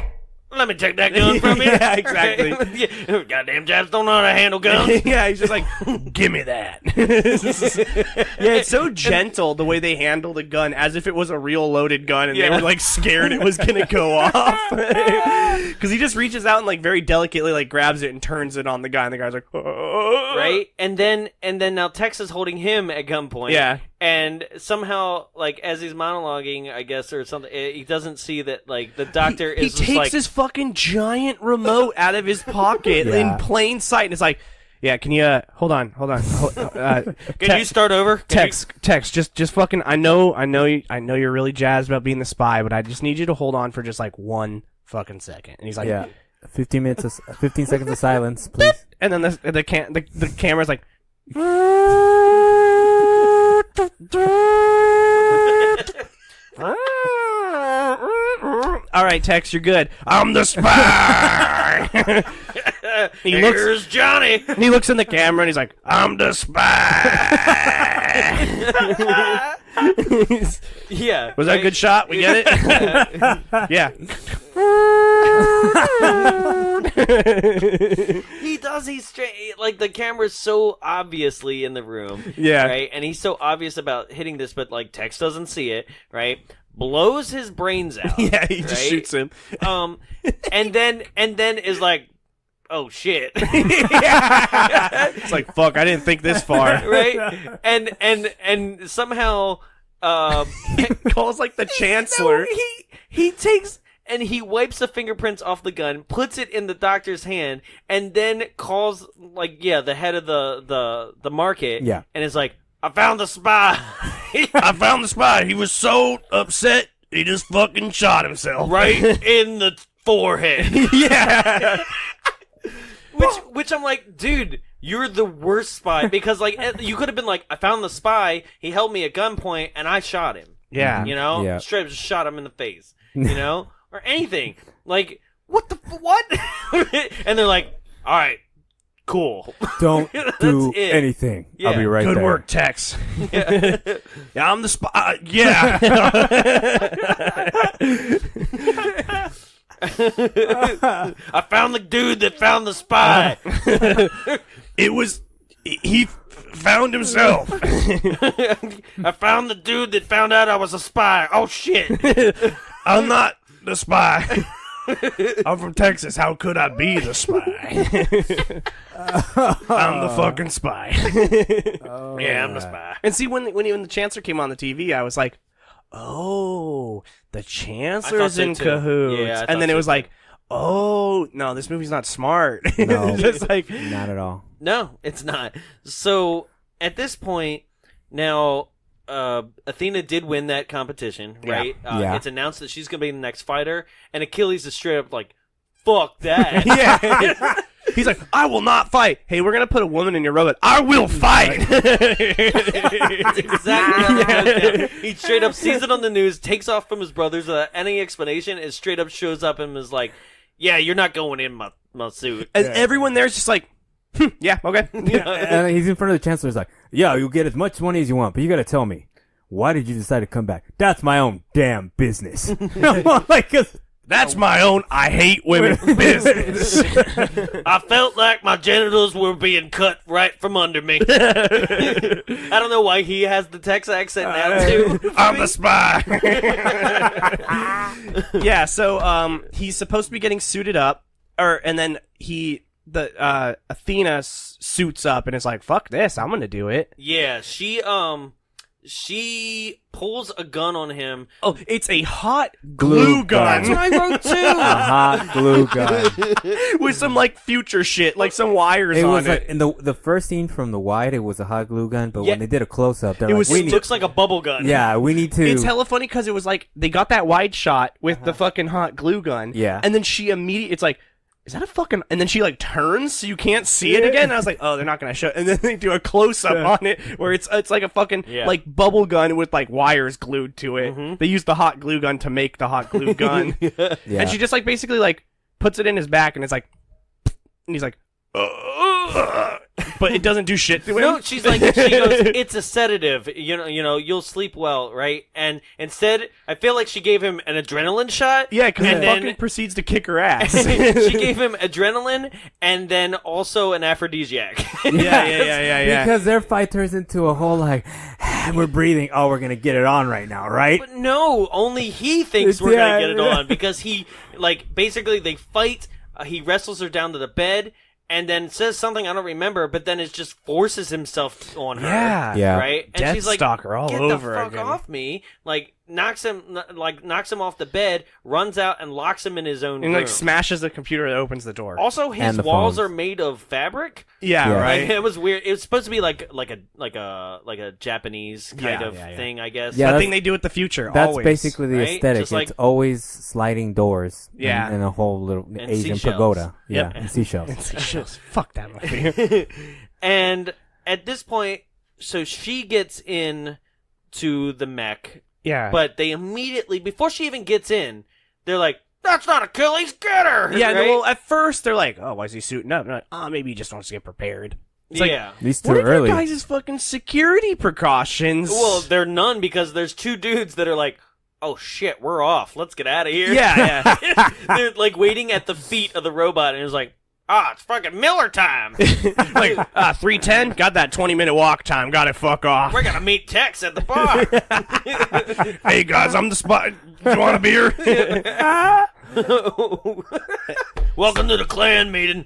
let me take that gun from you. Yeah, exactly. Yeah. Goddamn Japs don't know how to handle guns. Yeah, he's just like, give me that. Yeah, it's so gentle the way they handle the gun, as if it was a real loaded gun, and they were like scared it was gonna go off. Because he just reaches out and like very delicately like grabs it and turns it on the guy, and the guy's like, oh. Right, and then now Tex is holding him at gunpoint. Yeah. And somehow, like, as he's monologuing, I guess, or something, he doesn't see that, like, the doctor He is just takes like... his fucking giant remote out of his pocket in plain sight, and it's like, yeah, can you, hold on. Can you start over? Tex, just fucking, I know you're really jazzed about being the spy, but I just need you to hold on for just, like, 1 fucking second. And he's like, 15 seconds of silence, please. And then the camera's like, all right, Tex, you're good. I'm the spy. Here's Johnny. He looks in the camera and he's like, I'm the spy. Yeah. Was that a good shot? We get it? Yeah. He's straight, like, the camera's so obviously in the room. Yeah. Right? And he's so obvious about hitting this, but, like, Tex doesn't see it, right? Blows his brains out. Yeah, he just shoots him. And then is like, oh shit. It's like, fuck, I didn't think this far. Right? And somehow calls like the chancellor. No, he takes and he wipes the fingerprints off the gun, puts it in the doctor's hand, and then calls like the head of the market. Yeah. And is like, I found the spy. I found the spy. He was so upset, he just fucking shot himself. Right in the forehead. Yeah. Which I'm like, dude, you're the worst spy. Because, like, you could have been like, I found the spy, he held me at gunpoint, and I shot him. Yeah. You know? Yeah. Straight up just shot him in the face. You know? Or anything. Like, what? And they're like, alright, cool. Don't do it. anything. Yeah. I'll be right there. Good work, Tex. Yeah, I'm the spy. Yeah. I found the dude that found the spy. He found himself. I found the dude that found out I was a spy. Oh, shit. I'm not the spy. I'm from Texas. How could I be the spy? I'm the fucking spy. Yeah, I'm the spy. And see, when the Chancellor came on the TV, I was like, oh, the Chancellor's so in too. cahoots. Yeah, I and thought then it so was too. like, oh, no, this movie's not smart. No. Just like, Not at all. No, it's not. So, at this point, now, Athena did win that competition, right? Yeah. It's announced that she's going to be the next fighter, and Achilles is straight up like, fuck that. yeah. He's like, I will not fight. Hey, we're going to put a woman in your robot. I will fight. That's exactly how it goes down. He straight up sees it on the news, takes off from his brothers. Any explanation, it straight up shows up and is like, yeah, you're not going in my suit. And everyone there's just like, yeah, okay. And he's in front of the Chancellor. He's like, yeah, you'll get as much money as you want, but you got to tell me, why did you decide to come back? That's my own damn business. Like, That's my own I hate women business. I felt like my genitals were being cut right from under me. I don't know why he has the Texas accent now, too. I'm the spy. Yeah, so he's supposed to be getting suited up, and then Athena suits up and is like, "Fuck this, I'm gonna do it." Yeah, she pulls a gun on him. Oh, it's a hot glue gun. That's what I wrote too. A hot glue gun. With some like future shit, like some wires It on was it. like in the first scene from the wide, it was a hot glue gun, but Yeah. when they did a close up, they're It like, was- we It need, looks like a bubble gun. yeah, we need to. It's hella funny because it was like they got that wide shot with the fucking hot glue gun. Yeah. And then she immediately, it's like, is that a fucking? And then she like turns so you can't see it again. And I was like, oh, they're not gonna show. And then they do a close up on it where it's like a fucking like bubble gun with like wires glued to it. They used the hot glue gun to make the hot glue gun. yeah. And she just like basically like puts it in his back and it's like, and he's like, but it doesn't do shit to him. No, she goes, it's a sedative. You know, you'll sleep well, right? And instead, I feel like she gave him an adrenaline shot. Yeah, because he and then fucking proceeds to kick her ass. she gave him adrenaline and then also an aphrodisiac. Yeah. Because their fight turns into a whole like, we're breathing. Oh, we're gonna get it on right now, right? But no, only he thinks we're Yeah. gonna get it on because he basically they fight. He wrestles her down to the bed. And then says something I don't remember, but then it just forces himself on her. Yeah. Right? And she's like, Deathstalker all get over the fuck again. off me. Like, knocks him off the bed, runs out and locks him in his own And room. like smashes the computer that opens the door. Also, his And the walls phones. are made of fabric. Yeah, Yeah. right. Like, it was weird. It was supposed to be like a Japanese kind of thing, I guess. Yeah, That that's- thing they do with the future. That's always. basically the right? aesthetic. Just like- It's always sliding doors. Yeah. And a whole little And Asian seashells. pagoda. Yep. Yeah, and seashells. Seashells. Fuck that movie. And at this point, so she gets in to the mech, Yeah. but they immediately, before she even gets in, they're like, "That's not Achilles, get her!" yeah, right? well, at first they're like, "Oh, why is he suiting up?" And they're like, "Oh, maybe he just wants to get prepared." It's like, yeah. These what too are early. your guys' fucking security precautions? Well, they're none because there's two dudes that are like, "Oh shit, we're off. Let's get out of here." yeah. They're like waiting at the feet of the robot, and it's like, it's fucking Miller time. Like 3:10, got that 20-minute walk time. Got it. Fuck off. We're gonna meet Tex at the bar. Hey guys, I'm the spot. You want a beer? Welcome to the clan meeting.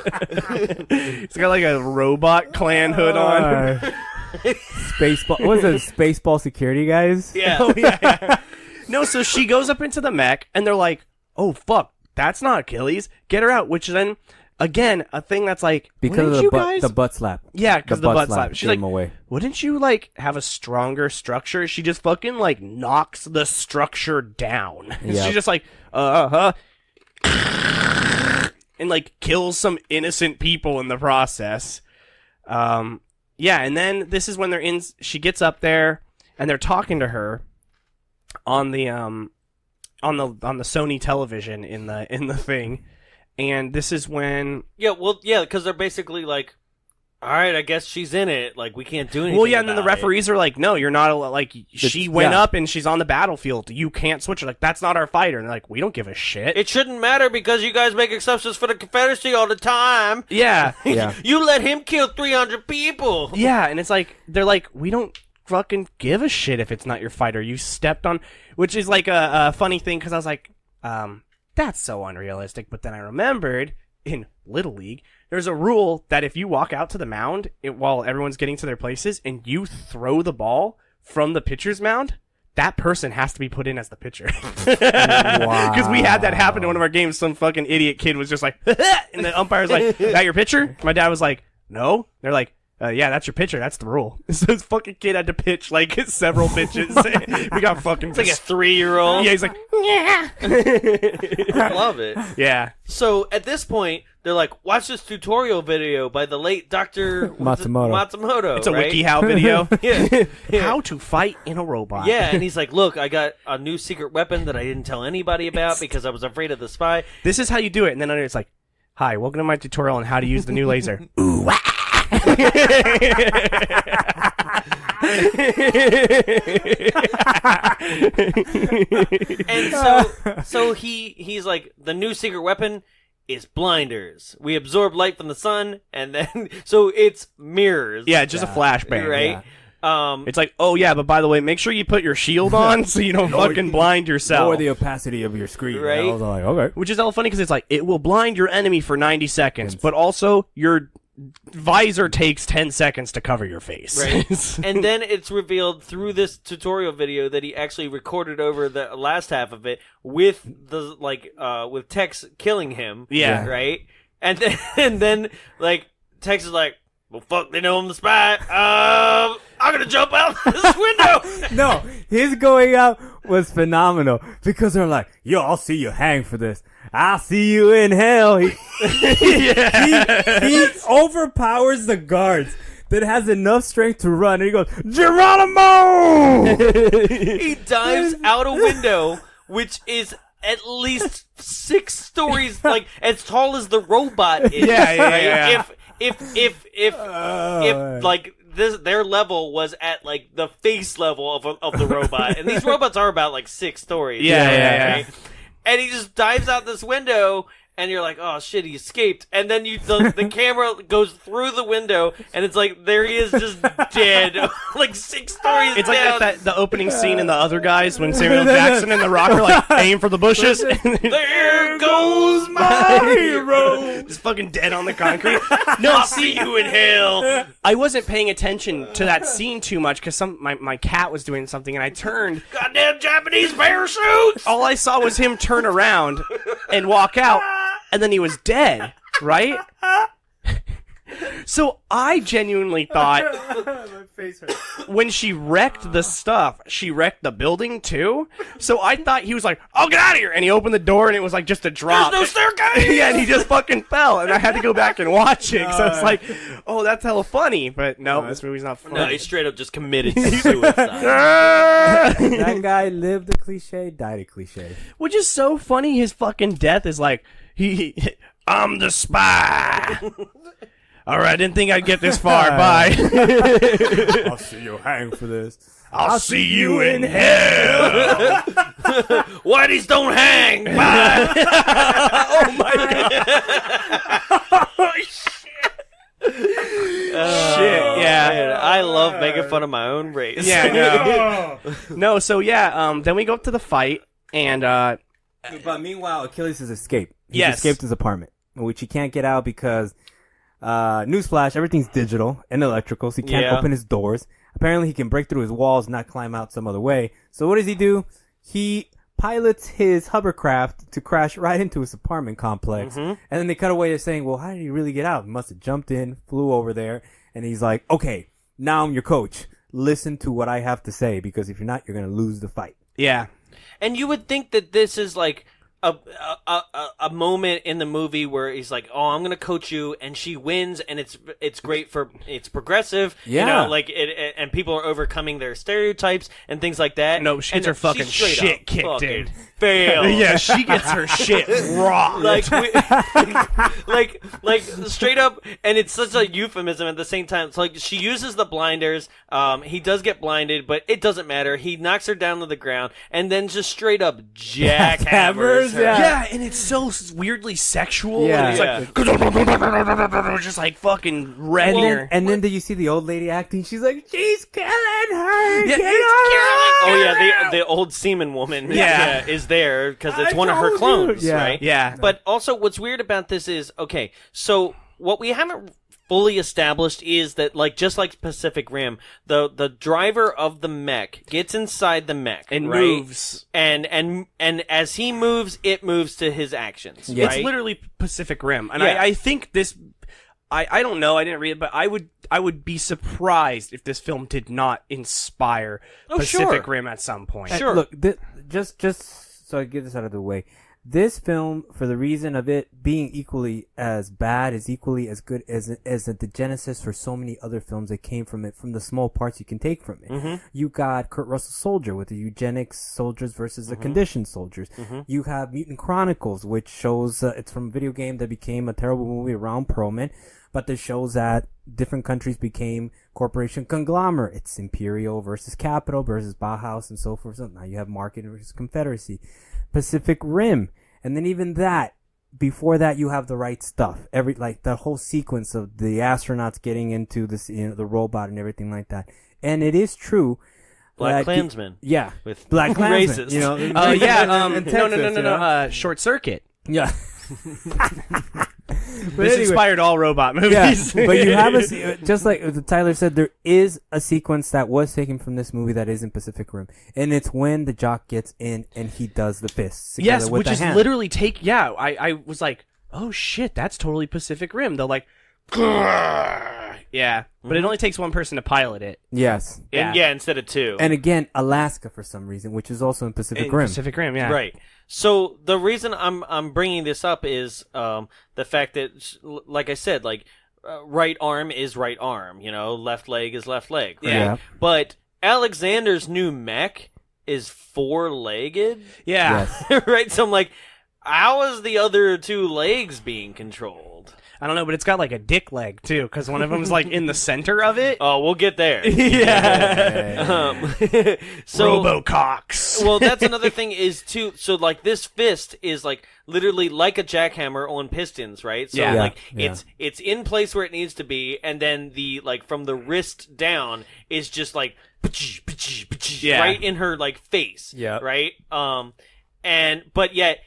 He's got like a robot clan hood on. Spaceball. What was it? Spaceball security guys? Yeah. Oh, yeah. No, so she goes up into the mech, and they're like, "Oh fuck, that's not Achilles. Get her out." Which then, again, a thing that's like, Because wouldn't of you the guys? butt slap. Yeah, because the butt slap. She's gave like, him away. wouldn't you like have a stronger structure? She just fucking like knocks the structure down. And Yep. she's just like, and like kills some innocent people in the process. Yeah, and then this is when they're in. She gets up there, and they're talking to her on the Sony television in the thing, and this is when. Yeah, well, yeah, because they're basically like, all right, I guess she's in it. Like, we can't do anything. Well, yeah, and then the about it. referees are like, no, you're not. Like, she went up and she's on the battlefield. You can't switch her. Like, that's not our fighter. And they're like, we don't give a shit. It shouldn't matter because you guys make exceptions for the Confederacy all the time. Yeah. Yeah. You let him kill 300 people. Yeah, and it's like, they're like, we don't fucking give a shit if it's not your fighter. You stepped on, which is like a funny thing because I was like, that's so unrealistic. But then I remembered in Little League, there's a rule that if you walk out to the mound while everyone's getting to their places and you throw the ball from the pitcher's mound, that person has to be put in as the pitcher. Wow. Because we had that happen in one of our games. Some fucking idiot kid was just like, and the umpire's like, that your pitcher? My dad was like, no. They're like, yeah, that's your pitcher. That's the rule. So this fucking kid had to pitch like several pitches. We got fucking. It's like a 3-year-old. Yeah, he's like, yeah. I love it. Yeah. So at this point, they're like, watch this tutorial video by the late Dr. Matsumoto. It's a right? WikiHow video. Yeah. How to fight in a robot. Yeah, and he's like, look, I got a new secret weapon that I didn't tell anybody about because I was afraid of the spy. This is how you do it. And then under it's like, hi, welcome to my tutorial on how to use the new laser. Ooh, And so he's like, the new secret weapon is blinders. We absorb light from the sun, and then so it's mirrors. Yeah, just a flashbang. Right? Yeah. It's like, oh yeah, but by the way, make sure you put your shield on so you don't fucking blind yourself. Lower the opacity of your screen. Right. I was like, okay. Which is all funny because it's like, it will blind your enemy for 90 seconds, but also your visor takes 10 seconds to cover your face. Right. And then it's revealed through this tutorial video that he actually recorded over the last half of it with the with Tex killing him. Yeah. Right? And then like Tex is like, well, fuck, they know I'm the spy. I'm gonna jump out this window. No, his going out was phenomenal because they're like, yo, I'll see you hang for this. I'll see you in hell. He overpowers the guards that has enough strength to run. And he goes, Geronimo! He dives out a window, which is at least 6 stories, like as tall as the robot is. Yeah. If like their level was at like the face level of the robot, and these robots are about like 6 stories. Yeah. Right? And he just dives out this window, and you're like, oh shit, he escaped. And then the camera goes through the window, and it's like, there he is, just dead, like 6 stories It's down. like the opening scene in The Other Guys when Samuel Jackson and The Rock are like, aim for the bushes. There goes my hero. Just fucking dead on the concrete. No, I'll see you in hell. I wasn't paying attention to that scene too much because my cat was doing something, and I turned. Goddamn Japanese parachutes. All I saw was him turn around and walk out, and then he was dead, right? So I genuinely thought when she wrecked the stuff, she wrecked the building too. So I thought he was like, "Oh, get out of here!" And he opened the door, and it was like just a drop. There's no staircase. Yeah, and he just fucking fell, and I had to go back and watch it. So it's like, oh, that's hella funny. But no, this movie's not funny. No, he straight up just committed suicide. That guy lived a cliche, died a cliche. Which is so funny. His fucking death is like, I'm the spy. All right, I didn't think I'd get this far. Bye. I'll see you hang for this. I'll see you in hell. Whiteys don't hang. Bye. Oh my god. Oh shit. Shit. Yeah. Man, I love making fun of my own race. Yeah. No. So yeah. Then we go up to the fight, and But meanwhile, Achilles has escaped. He's Yes. escaped his apartment, which he can't get out because, newsflash, everything's digital and electrical, so he can't Yeah. open his doors. Apparently, he can break through his walls, not climb out some other way. So what does he do? He pilots his hovercraft to crash right into his apartment complex. And then they cut away to saying, well, how did he really get out? He must have jumped in, flew over there, and he's like, okay, now I'm your coach. Listen to what I have to say, because if you're not, you're going to lose the fight. yeah. And you would think that this is like a moment in the movie where he's like, "Oh, I'm gonna coach you," and she wins, and it's great for it's progressive, Yeah. you know, like and people are overcoming their stereotype and things like that. No, she and gets her fucking she straight shit up kicked fucking in. Fail. Yeah, she gets her shit rocked. like straight up, and it's such a euphemism at the same time. It's like she uses the blinders. He does get blinded, but it doesn't matter. He knocks her down to the ground, and then just straight up jackhammers her. Yeah, and it's so weirdly sexual. Yeah. And it's like, just like fucking red hair. And then do you see the old lady acting? She's like, she's killing her. Yeah, Get it's her Oh out. yeah, the old seaman woman Yeah. is there because it's I one of her told you. clones, Yeah. right? Yeah. But also, what's weird about this is, okay, so what we haven't fully established is that, like, just like Pacific Rim, the driver of the mech gets inside the mech And right? moves. and as he moves, it moves to his actions. Yeah. Right? It's literally Pacific Rim, and Yeah. I think this. I don't know. I didn't read it, but I would be surprised if this film did not inspire Pacific sure. Rim at some point. Sure. Look, just so I get this out of the way, this film, for the reason of it being equally as bad, is equally as good as the genesis for so many other films that came from it, from the small parts you can take from it. You got Kurt Russell's Soldier with the eugenics soldiers versus the conditioned soldiers. You have Mutant Chronicles, which shows it's from a video game that became a terrible movie around Perlman. but this shows that different countries became corporation conglomerate. It's imperial versus capital versus Bauhaus and so forth. So now you have market versus confederacy, Pacific Rim, and then even that. Before that, you have the right stuff. The whole sequence of the astronauts getting into this, the robot and everything like that. And it is true. Black Klansman. Yeah. With Black Klansman. racist. No. Short Circuit. Yeah. This inspired all robot movies. Yeah, but you have just like Tyler said, there is a sequence that was taken from this movie that is in Pacific Rim, and it's when the jock gets in and he does the fists. Yes, with which the is hand. literally I was like, oh shit, that's totally Pacific Rim. They're like, yeah, but it only takes one person to pilot it. Yes. Yeah, instead of two. And again, Alaska for some reason, which is also in Pacific Rim. Pacific Rim, yeah. Right. So the reason I'm bringing this up is the fact that, like I said, right arm is right arm. Left leg is left leg. Right? Yeah. But Alexander's new mech is 4-legged. Yeah. Yes. Right. So I'm like, how is the other 2 legs being controlled? I don't know, but it's got like a dick leg too, because one of them's like in the center of it. Oh, we'll get there. Yeah. So Robocox. Well, that's another thing is too. So like this fist is like literally like a jackhammer on pistons, right? So it's in place where it needs to be, and then the from the wrist down is just like right in her face. Yeah. Right. But yet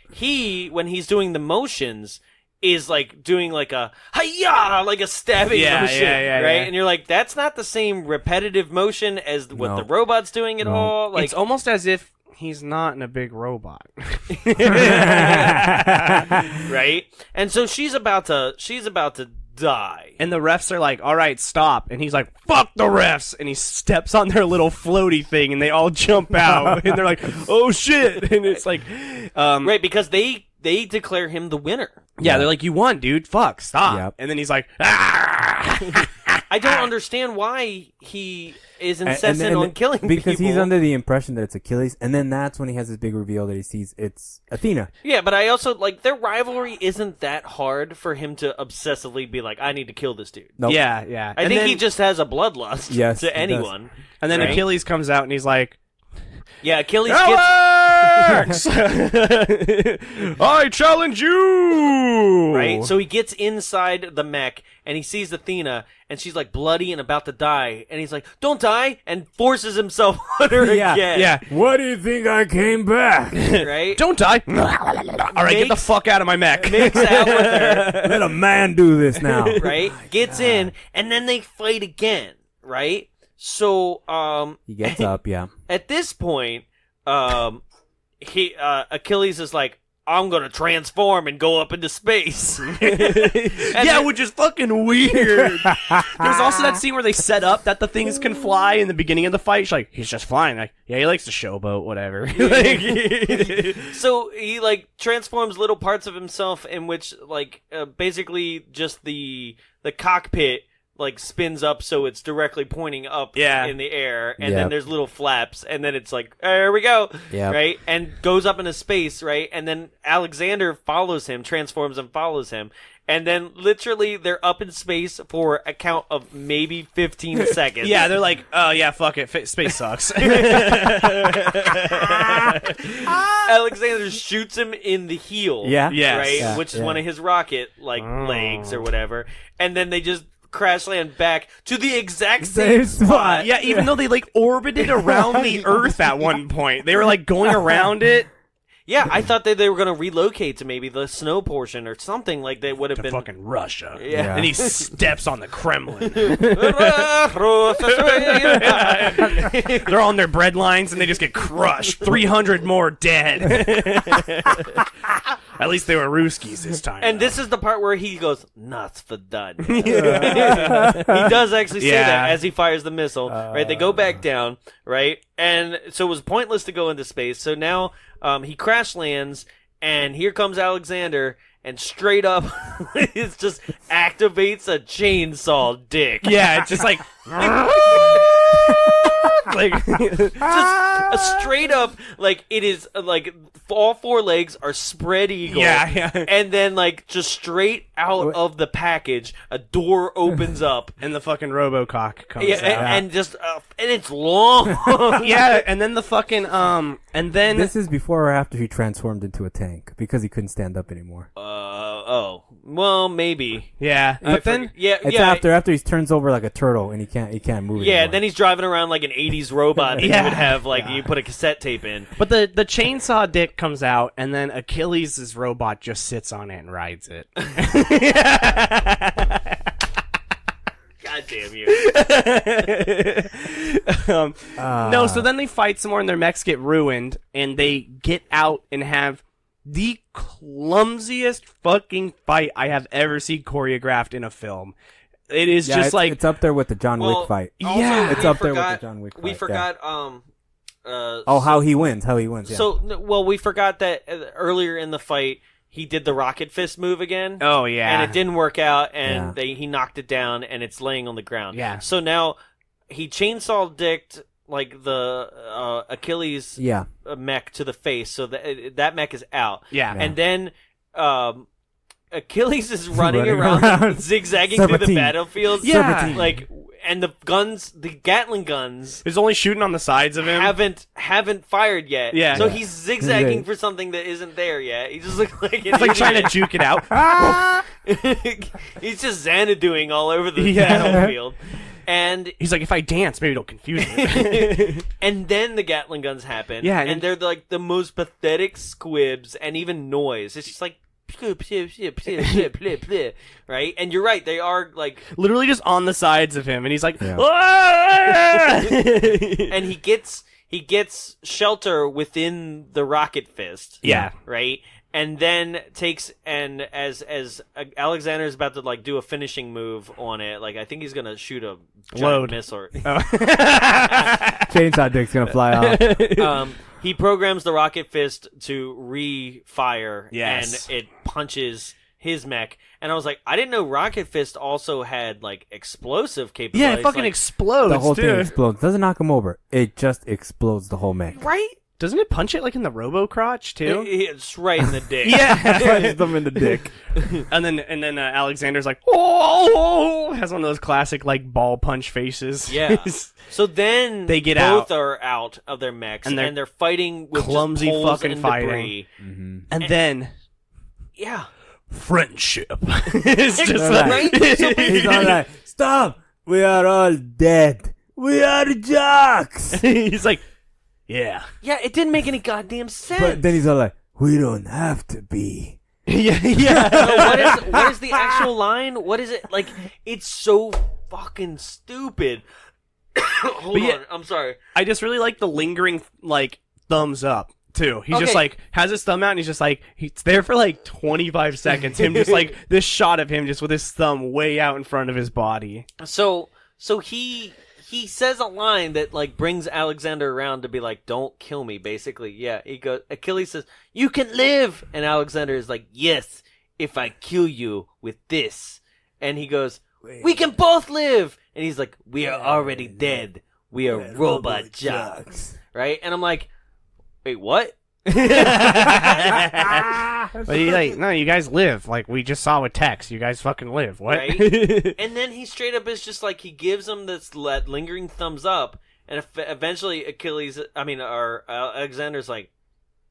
when he's doing the motions, is doing a hi-ya, like a stabbing motion, right? And you're like, that's not the same repetitive motion as what the robot's doing at all. It's almost as if he's not in a big robot. Right? And so she's about to die. And the refs are like, all right, stop. And he's like, fuck the refs. And he steps on their little floaty thing and they all jump out. And they're like, oh shit. And it's like, right, because they declare him the winner. Yeah, they're like, you won, dude. Fuck, stop. Yep. And then he's like, ah! I don't understand why he is incessant on killing people. Because he's under the impression that it's Achilles, and then that's when he has his big reveal that he sees it's Athena. Yeah, but I also, their rivalry isn't that hard for him to obsessively be like, I need to kill this dude. Nope. Yeah. I think he just has a bloodlust to anyone. And then Achilles comes out and he's like, yeah, Achilles Alex! I challenge you! Right? So he gets inside the mech, and he sees Athena, and she's bloody and about to die, and he's like, don't die, and forces himself on her again. Yeah. What do you think I came back? Right? Don't die. All right, get the fuck out of my mech. Makes out with her. Let a man do this now. Right? Gets in, and then they fight again. Right? So, he gets up, yeah. At this point, Achilles is like, I'm gonna transform and go up into space. Which is fucking weird. There's also that scene where they set up that the things can fly in the beginning of the fight. She's like, he's just flying. Like, yeah, he likes to showboat, whatever. So he transforms little parts of himself in which basically just the cockpit spins up so it's directly pointing up in the air, and then there's little flaps, and then it's there we go, right? And goes up into space, right? And then Alexander follows him, transforms and follows him, and then literally they're up in space for a count of maybe 15 seconds. Yeah, they're like, oh yeah, fuck it, space sucks. Alexander shoots him in the heel, right? Which is one of his rocket legs or whatever, and then they just crash land back to the exact same spot. Yeah, even though they orbited around the Earth at one point. They were going around it. Yeah, I thought that they were going to relocate to maybe the snow portion or something they would have been. Fucking Russia. Yeah. And he steps on the Kremlin. They're on their bread lines and they just get crushed. 300 more dead. At least they were Ruskies this time. And this is the part where he goes, nuts for done. He does actually say that as he fires the missile, right? They go back down, right? And so it was pointless to go into space. So now he crash lands, and here comes Alexander, and straight up, it just activates a chainsaw dick. Yeah, it's just like Just a straight up, like, it is, like, all four legs are spread eagle. Yeah. And then, like, just straight out of the package, a door opens up. And the fucking Robocock comes Yeah, out. and just, and it's long. Yeah, and then the fucking, and then... This is before or after he transformed into a tank because he couldn't stand up anymore. Well, maybe. Yeah, but then... It's after he turns over like a turtle and he can't move. Yeah, anymore. then he's driving around like an 80s robot that you would have, like, you put a cassette tape in. But the chainsaw dick comes out, and then Achilles' robot just sits on it and rides it. God damn you. No, so then they fight some more, and their mechs get ruined, and they get out and have the clumsiest fucking fight I have ever seen choreographed in a film. It is just like... It's up there with the John Wick fight. Yeah. It's up there with the John Wick fight. We forgot, how he wins. Yeah. So, well, we forgot that earlier in the fight, he did the rocket fist move again. Oh, yeah. And it didn't work out, and he knocked it down, and it's laying on the ground. Yeah. So now, he chainsaw dicked, like, the Achilles mech to the face, so that mech is out. Yeah. And then Achilles is running around zigzagging through the battlefield. Yeah. Like, and the Gatling guns He's only shooting on the sides of him. haven't fired yet. Yeah. So he's zigzagging for something that isn't there yet. He just looks like He's like trying to juke it out. He's just Xanaduing all over the battlefield. And he's like, if I dance, maybe it'll confuse me. and then the Gatling guns happen. Yeah, and they're like the most pathetic squibs and even noise. It's just like right? And you're right, they are like literally just on the sides of him, and he's like, and he gets shelter within the rocket fist. Yeah. Right? And then takes as Alexander's about to like do a finishing move on it, like I think he's gonna shoot a giant missile. Chainsaw dick's gonna fly off. He programs the rocket fist to re-fire, yes. and it punches his mech. And I was like, I didn't know rocket fist also had like explosive capabilities. Yeah, it fucking explodes. The whole too. thing explodes. Doesn't knock him over. It just explodes the whole mech. Right? Doesn't it punch it like in the robo crotch too? It's right in the dick. Yeah, punches them in the dick. and then Alexander's like, oh, has one of those classic like ball punch faces. Yeah. So then they get both out. are out of their mechs, And and they're fighting with clumsy just poles fucking and fighting. debris. Mm-hmm. And then Yeah. friendship. It's just Right? So He's all like, stop! We are all dead. We are jocks! he's like, yeah. Yeah, it didn't make any goddamn sense. But then he's all like, we don't have to be. yeah. So what is the actual line? What is it? Like, it's so fucking stupid. Hold on, I'm sorry. I just really like the lingering like thumbs up too. He's just Okay. like has his thumb out and he's just like he's there for like 25 seconds. Him just like this shot of him just with his thumb way out in front of his body. So he says a line that like brings Alexander around to be like, "Don't kill me." Basically, yeah. He goes. Achilles says, "You can live," and Alexander is like, "Yes, if I kill you with this." And he goes, "We can both live." And he's like, "We are already dead. We are Robot Jox." Right? And I'm like, "Wait, what?" But he's like, no, you guys live. Like we just saw with Tex. You guys fucking live. What? Right? And then he straight up is just like, he gives him this lingering thumbs up, and eventually Alexander's like,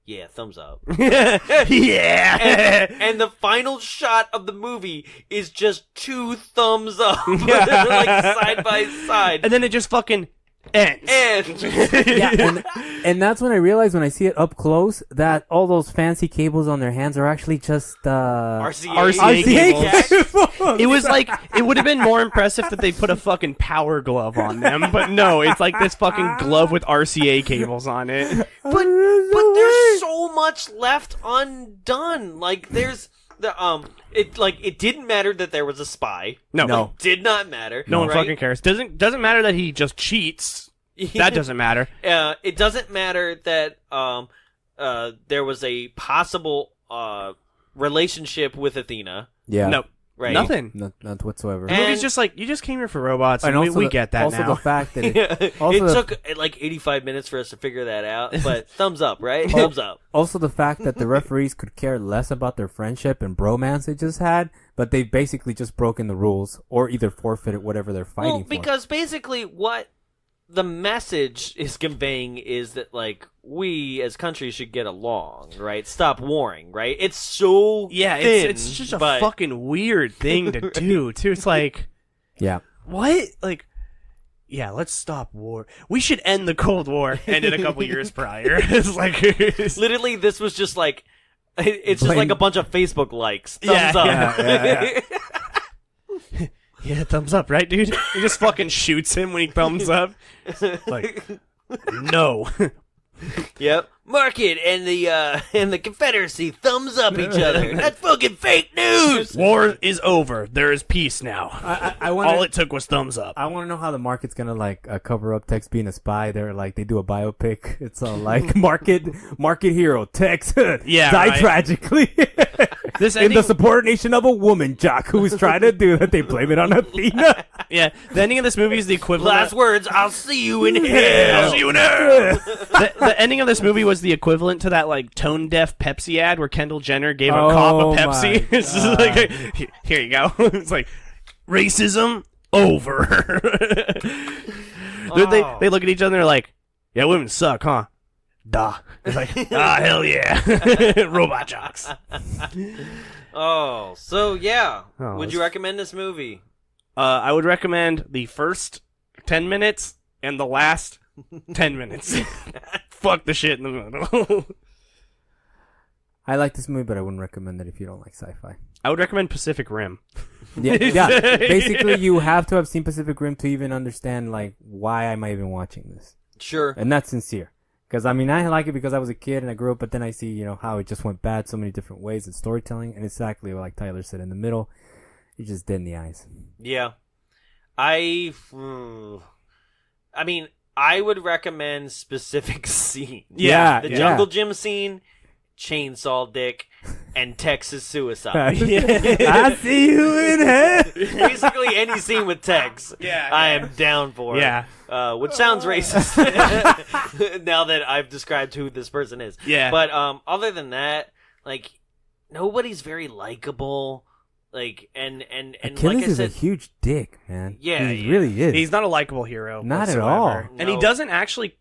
yeah, thumbs up. Yeah. And the final shot of the movie is just two thumbs up, like side by side. And then it just fucking ends. And And that's when I realized when I see it up close that all those fancy cables on their hands are actually just RCA cables. It was like it would have been more impressive that they put a fucking power glove on them, but no, it's like this fucking glove with RCA cables on it. But there's so much left undone. Like there's it didn't matter that there was a spy. No. It did not matter. No one right? fucking cares. Doesn't matter that he just cheats. That doesn't matter. It doesn't matter that there was a possible relationship with Athena. Yeah. Nope. right? Nothing. Not whatsoever. The movie's just like, you just came here for robots, and also we get that also now. the fact that It also took like 85 minutes for us to figure that out, but thumbs up, right? Thumbs up. also the fact that the referees could care less about their friendship and bromance they just had, but they've basically just broken the rules or either forfeited whatever they're fighting Well, because basically what the message is conveying is that, like, we as countries should get along, right? Stop warring, right? It's so Yeah, thin, it's just a but- fucking weird thing to do, too. It's like, Yeah. what? Like, yeah, let's stop war. We should end the Cold War. Ended a couple years prior. It's like, Literally, this was just like, it's just like a bunch of Facebook likes. Thumbs Yeah, up. yeah. yeah, thumbs up, right, dude? He just fucking shoots him when he thumbs up. Like, no. Yep. Market and the Confederacy thumbs up each other. That's fucking fake news. War is over. There is peace now. I want All it took was thumbs up. I want to know how the market's gonna like cover up Tex being a spy. They're like they do a biopic. It's like market hero Tex Yeah, died right. tragically This in ending, the subordination of a woman. Jock who was trying to do that. They blame it on Athena. yeah, the ending of this movie is the equivalent. Last words, I'll see you in hell. I'll see you in hell. The ending of this movie was the equivalent to that like tone deaf Pepsi ad where Kendall Jenner gave a cop Oh a Pepsi. my It's just like, here you go. It's like racism over. They look at each other and they're like, yeah, women suck, huh? Duh. It's like, hell yeah. Robot Jox. Oh, so yeah. Oh, Would you recommend this movie? I would recommend the first 10 minutes and the last 10 minutes. Fuck the shit in the middle. I like this movie, but I wouldn't recommend it if you don't like sci-fi. I would recommend Pacific Rim. Yeah. Basically, you have to have seen Pacific Rim to even understand like why am I even watching this, Sure. and that's sincere. Because I mean, I like it because I was a kid and I grew up, but then I see how it just went bad so many different ways in storytelling, and exactly like Tyler said in the middle, you're just dead in the eyes. Yeah. I mean, I would recommend specific scenes. Yeah, The yeah. Jungle Gym scene, Chainsaw Dick, and Texas Suicide. I see you in hell. Basically, any scene with Tex, I am down for. Yeah. Which sounds racist now that I've described who this person is. Yeah. But other than that, like, nobody's very likable. Like, and Achilles like I is said, a huge dick, man. Yeah, he yeah. really is. He's not a likable hero. Not at whatsoever. all. And he No. doesn't actually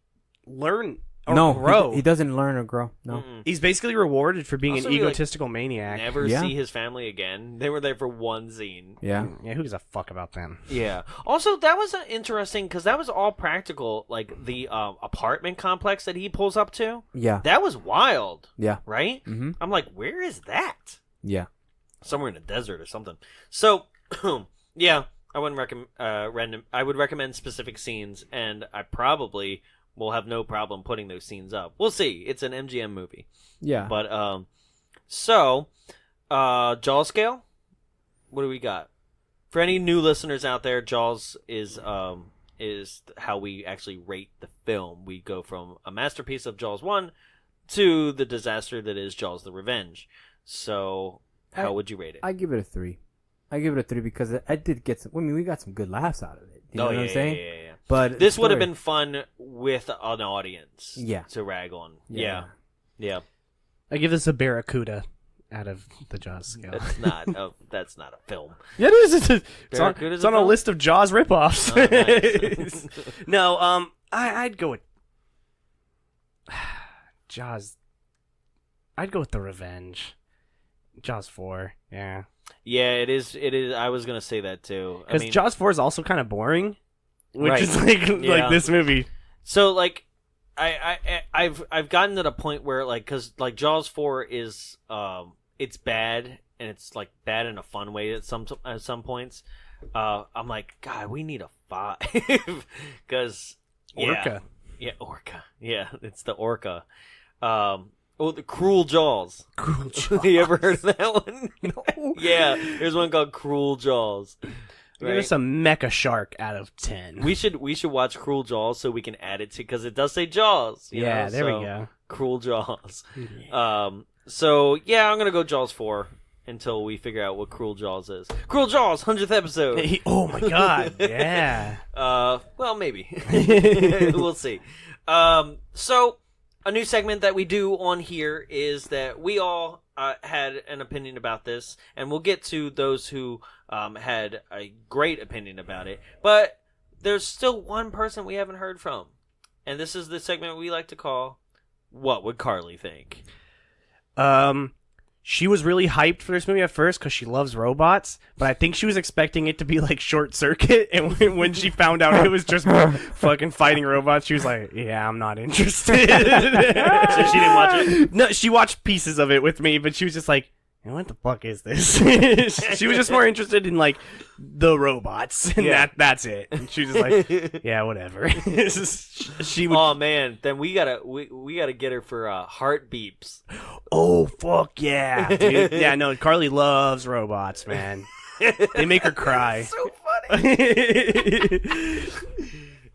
learn or no, grow. he doesn't learn or grow. No. Mm-mm. He's basically rewarded for being Also, an he, like, egotistical maniac. never Yeah. see his family again. They were there for one scene. Yeah. Yeah, who gives a fuck about them? Yeah. Also, that was interesting because that was all practical. Like the apartment complex that he pulls up to. Yeah. That was wild, Yeah. right? Mm-hmm. I'm like, where is that? Yeah. Somewhere in the desert or something. So, yeah, I wouldn't recommend. I would recommend specific scenes, and I probably will have no problem putting those scenes up. We'll see. It's an MGM movie, Yeah. but so, Jaws scale. What do we got? For any new listeners out there, Jaws is how we actually rate the film. We go from a masterpiece of Jaws 1 to the disaster that is Jaws: The Revenge. So, how would you rate it? I give it a 3. I give it a 3 because I did get some. I mean, we got some good laughs out of it. You know what I'm saying? Yeah. But This would have story- been fun with an audience. Yeah. To rag on. Yeah. Yeah. I give this a Barracuda out of the Jaws scale. That's not. That's not a film. Yeah, it is. It's on, Barracuda's it's a on a film? list of Jaws ripoffs. Oh, nice. No, I'd go with Jaws. I'd go with The Revenge. Jaws 4, yeah. Yeah, it is. It is. I was gonna say that too. I Because mean, Jaws 4 is also kind of boring, which Right. is like Yeah. like this movie. so like, I've gotten to the point where like, because like Jaws 4 is it's bad and it's like bad in a fun way at some points. I'm like, God, we need a 5 because Orca. Yeah, Orca. Yeah, it's the Orca. The Cruel Jaws. Cruel Jaws. You ever heard of that one? No. Yeah, there's one called Cruel Jaws. Give us a mecha shark out of 10. We should watch Cruel Jaws so we can add it to, because it does say Jaws. you Yeah, know, there we so go. Cruel Jaws. So yeah, I'm gonna go Jaws 4, until we figure out what Cruel Jaws is. Cruel Jaws, 100th episode. Oh my god, yeah. Well, maybe. We'll see. So, a new segment that we do on here is that we all had an opinion about this, and we'll get to those who had a great opinion about it. But there's still one person we haven't heard from, and this is the segment we like to call, What Would Carly Think? She was really hyped for this movie at first because she loves robots, but I think she was expecting it to be like Short Circuit, and when she found out it was just fucking fighting robots, she was like, yeah, I'm not interested. So she didn't watch it? No, she watched pieces of it with me, but she was just like, what the fuck is this? She was just more interested in like the robots, and that's it. And she was just like, yeah, whatever. She would... Oh man, then we gotta get her for heart beeps. Oh fuck yeah, dude. Yeah, no, Carly loves robots, man. They make her cry. So funny.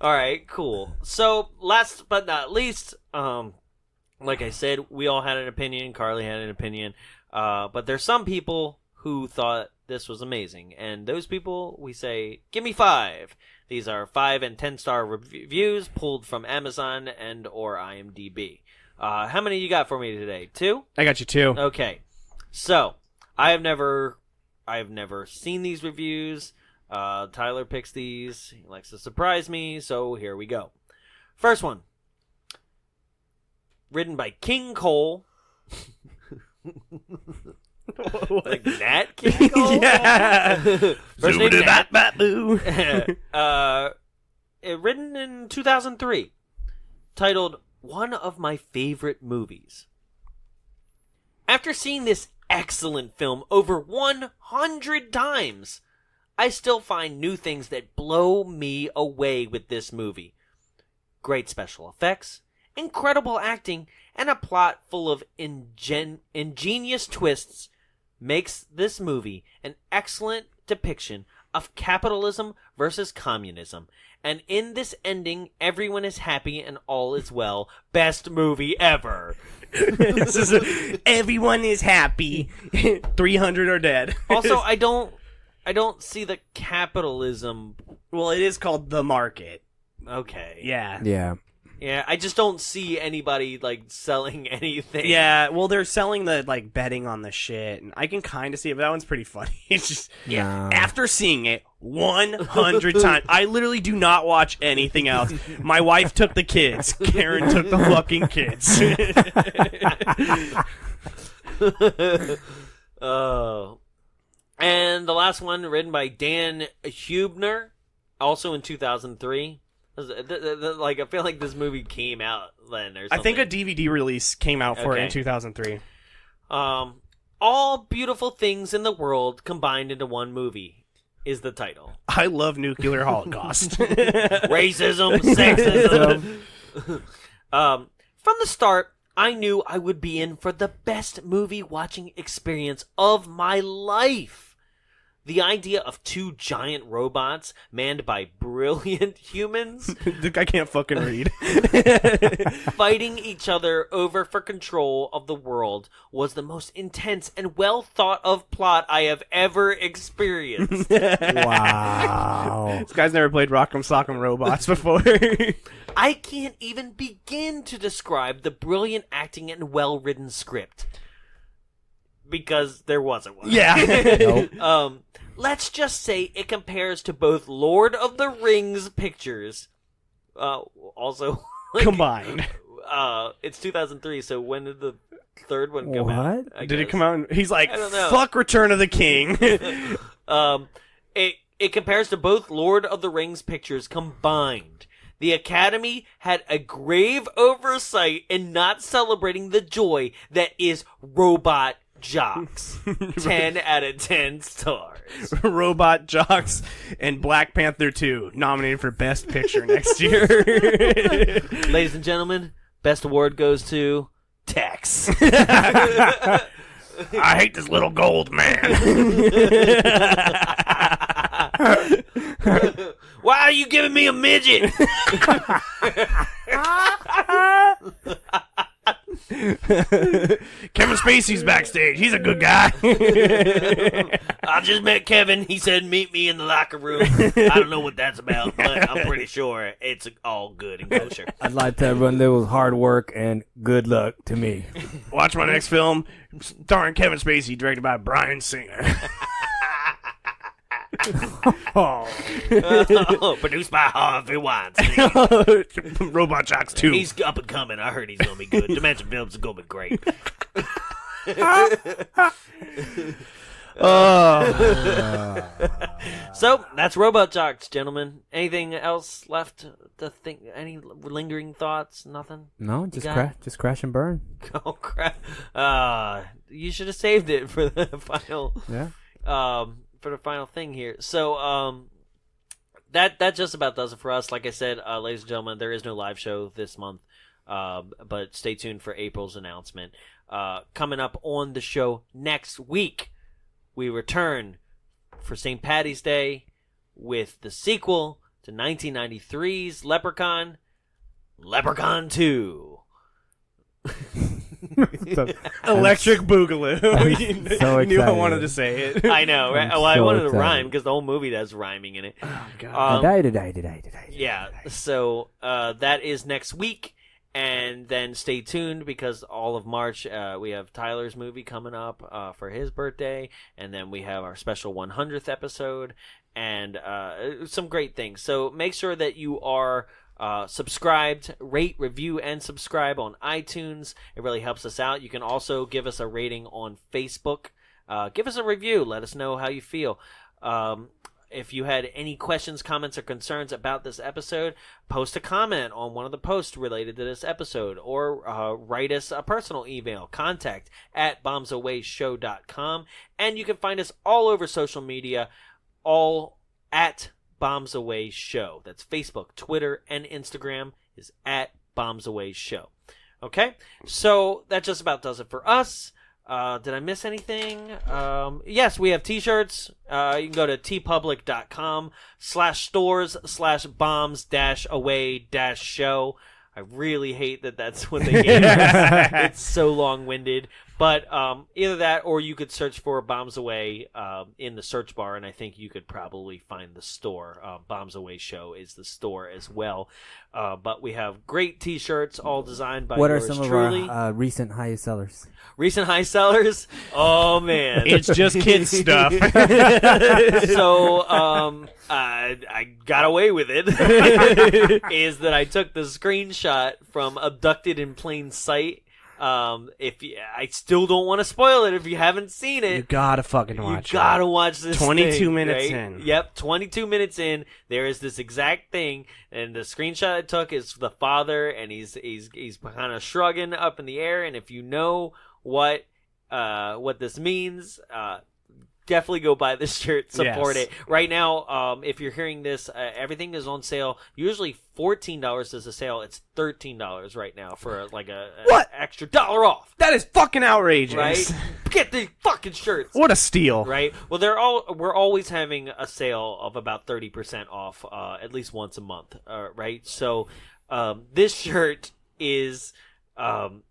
All right, cool. So last but not least, like I said, we all had an opinion. Carly had an opinion. But there's some people who thought this was amazing, and those people we say, give me 5. These are 5 and 10-star reviews pulled from Amazon and or IMDb. How many you got for me today? 2? I got you 2. Okay. So I have never seen these reviews. Tyler picks these. He likes to surprise me, so here we go. First one, written by King Cole. Like Nat King Cole? Yeah. First name Nat. Boo. Written in 2003. Titled, One of My Favorite Movies. After seeing this excellent film over 100 times, I still find new things that blow me away with this movie. Great special effects, incredible acting, and a plot full of ingenious twists makes this movie an excellent depiction of capitalism versus communism. And in this ending, everyone is happy and all is well. Best movie ever. Everyone is happy. 300 are dead. Also, I don't see the capitalism. Well, it is called The Market. Okay. Yeah. Yeah, I just don't see anybody, like, selling anything. Yeah, well, they're selling the, like, betting on the shit, and I can kind of see it, but that one's pretty funny. It's just, Yeah. after seeing it 100 times, I literally do not watch anything else. My wife took the kids. Karen took the fucking kids. Oh. And the last one, written by Dan Hubner, also in 2003. Like, I feel like this movie came out then or something. I think a DVD release came out for it in 2003. All Beautiful Things in the World Combined into One Movie is the title. I love nuclear holocaust. Racism, sexism. From the start, I knew I would be in for the best movie watching experience of my life. The idea of 2 giant robots manned by brilliant humans I can't fucking read. fighting each other over for control of the world was the most intense and well thought of plot I have ever experienced. Wow. This guy's never played Rock'em Sock'em Robots before. I can't even begin to describe the brilliant acting and well-written script. Because there wasn't one. Yeah. Nope. Let's just say it compares to both Lord of the Rings pictures. Also, like, Combined. It's 2003, so when did the third one come out? What? I Did it guess? come out? He's like, I don't know. fuck Return of the King. It compares to both Lord of the Rings pictures combined. The Academy had a grave oversight in not celebrating the joy that is Robot Jox. 10 out of 10 stars. Robot Jox and Black Panther 2 nominated for Best Picture next year. Ladies and gentlemen, best award goes to Tex. I hate this little gold man. Why are you giving me a midget? Kevin Spacey's backstage. He's a good guy. I just met Kevin. He said meet me in the locker room. I don't know what that's about, but I'm pretty sure it's all good and kosher. I'd like to everyone there was hard work and good luck to me. Watch my next film, starring Kevin Spacey, directed by Bryan Singer. Produced by Harvey Weinstein. Robot Jox 2. He's up and coming. I heard he's gonna be good. Dimension Films is gonna be great. So that's Robot Jox, gentlemen. Anything else left to think? Any lingering thoughts? Nothing. No, just crash and burn. Oh crap! You should have saved it for the final. Yeah. For the final thing here. So that just about does it for us. Like I said, ladies and gentlemen, there is no live show this month. But stay tuned for April's announcement. Coming up on the show next week, we return for St. Paddy's Day with the sequel to 1993's Leprechaun, Leprechaun 2. Electric Boogaloo. So You knew I excited. wanted to say it. I know, right? I'm Well, I so wanted to excited. rhyme because the whole movie has rhyming in it. Oh, God. Yeah, so that is next week. And then stay tuned because all of March we have Tyler's movie coming up for his birthday, and then we have our special 100th episode and some great things. So make sure that you are subscribed, rate, review, and subscribe on iTunes. It really helps us out. You can also give us a rating on Facebook. Give us a review. Let us know how you feel. If you had any questions, comments, or concerns about this episode, post a comment on one of the posts related to this episode, or write us a personal email, contact@bombsawayshow.com. And you can find us all over social media, all at Bombs Away Show. That's Facebook, Twitter, and Instagram is at Bombs Away Show. Okay? So that just about does it for us. Did I miss anything? Yes, we have t-shirts. You can go to tpublic.com/stores/bombs-away-show. I really hate that that's what they gave us. It's so long-winded. But either that or you could search for Bombs Away in the search bar, and I think you could probably find the store. Bombs Away Show is the store as well. But we have great t-shirts, all designed by What are yours some truly. of our recent highest sellers? Recent high sellers? Oh, man. It's just kid stuff. So, I got away with it. Is that I took the screenshot from Abducted in Plain Sight. I still don't want to spoil it if you haven't seen You it. gotta fucking watch You gotta watch this 22 thing, minutes right? in. Yep, 22 minutes in, there is this exact thing, and the screenshot I took is the father, and he's kind of shrugging up in the air, and if you know what this means, definitely go buy this shirt, support Yes. it. Right now, if you're hearing this, everything is on sale. Usually $14 is a sale. It's $13 right now for like a What? extra $1 off. That is fucking outrageous. Right? Get the fucking shirts. What a steal. Right? Well, we're always having a sale of about 30% off at least once a month, right? So this shirt is the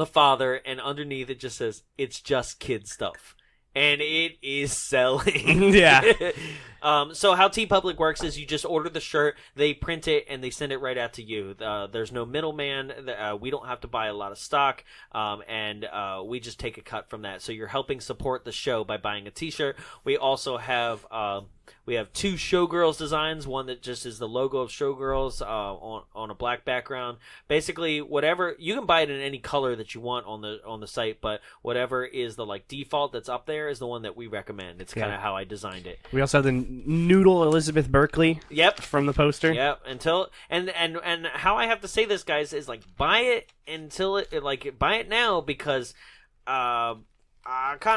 father, and underneath it just says, "It's just kid stuff." And it is selling. Yeah. So how TeePublic works is you just order the shirt, they print it, and they send it right out to you. There's no middleman. We don't have to buy a lot of stock, and we just take a cut from that. So you're helping support the show by buying a T-shirt. We also have two Showgirls designs. One that just is the logo of Showgirls on a black background. Basically, whatever you can buy it in any color that you want on the site, but whatever is the default that's up there is the one that we recommend. It's kind of how I designed it. We also have the Noodle Elizabeth Berkley. Yep. From the poster. Yep. Until and how I have to say this, guys, is buy it until buy it now because kind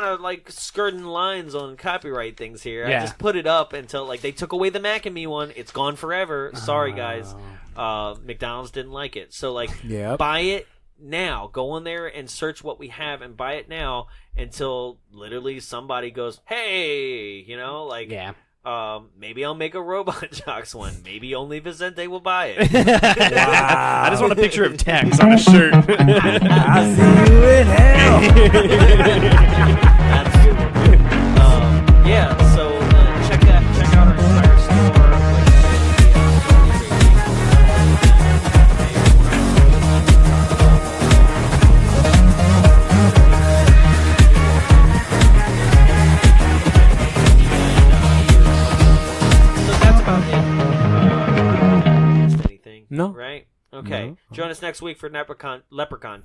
of skirting lines on copyright things here. Yeah. I just put it up until they took away the Mac and Me one. It's gone forever. Sorry, guys. McDonald's didn't like it. So Yep. buy it now. Go on there and search what we have and buy it now until literally somebody goes, "Hey," Yeah. Maybe I'll make a Robot Jox one. Maybe only Vicente will buy it. I just want a picture of Tex on a shirt. I'll see you in hell. That's good. Yeah, so check out our entire store. So that's about it. Missed anything? No. Right? Okay. No. Join us next week for Leprechaun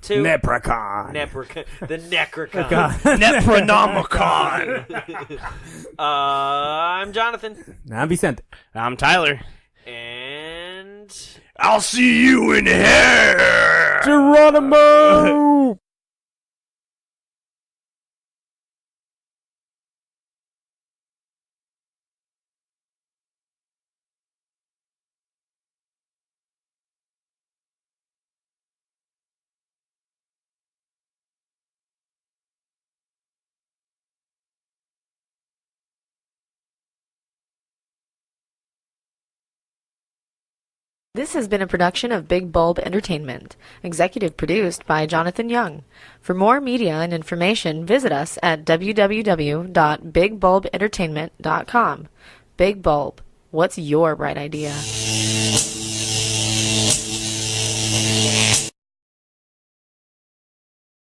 2. Leprechaun. The Necrocon. Nepronomicon. I'm Jonathan. I'm Vicente. I'm Tyler. And I'll see you in hell. Geronimo! This has been a production of Big Bulb Entertainment, executive produced by Jonathan Young. For more media and information, visit us at www.bigbulbentertainment.com. Big Bulb, what's your bright idea?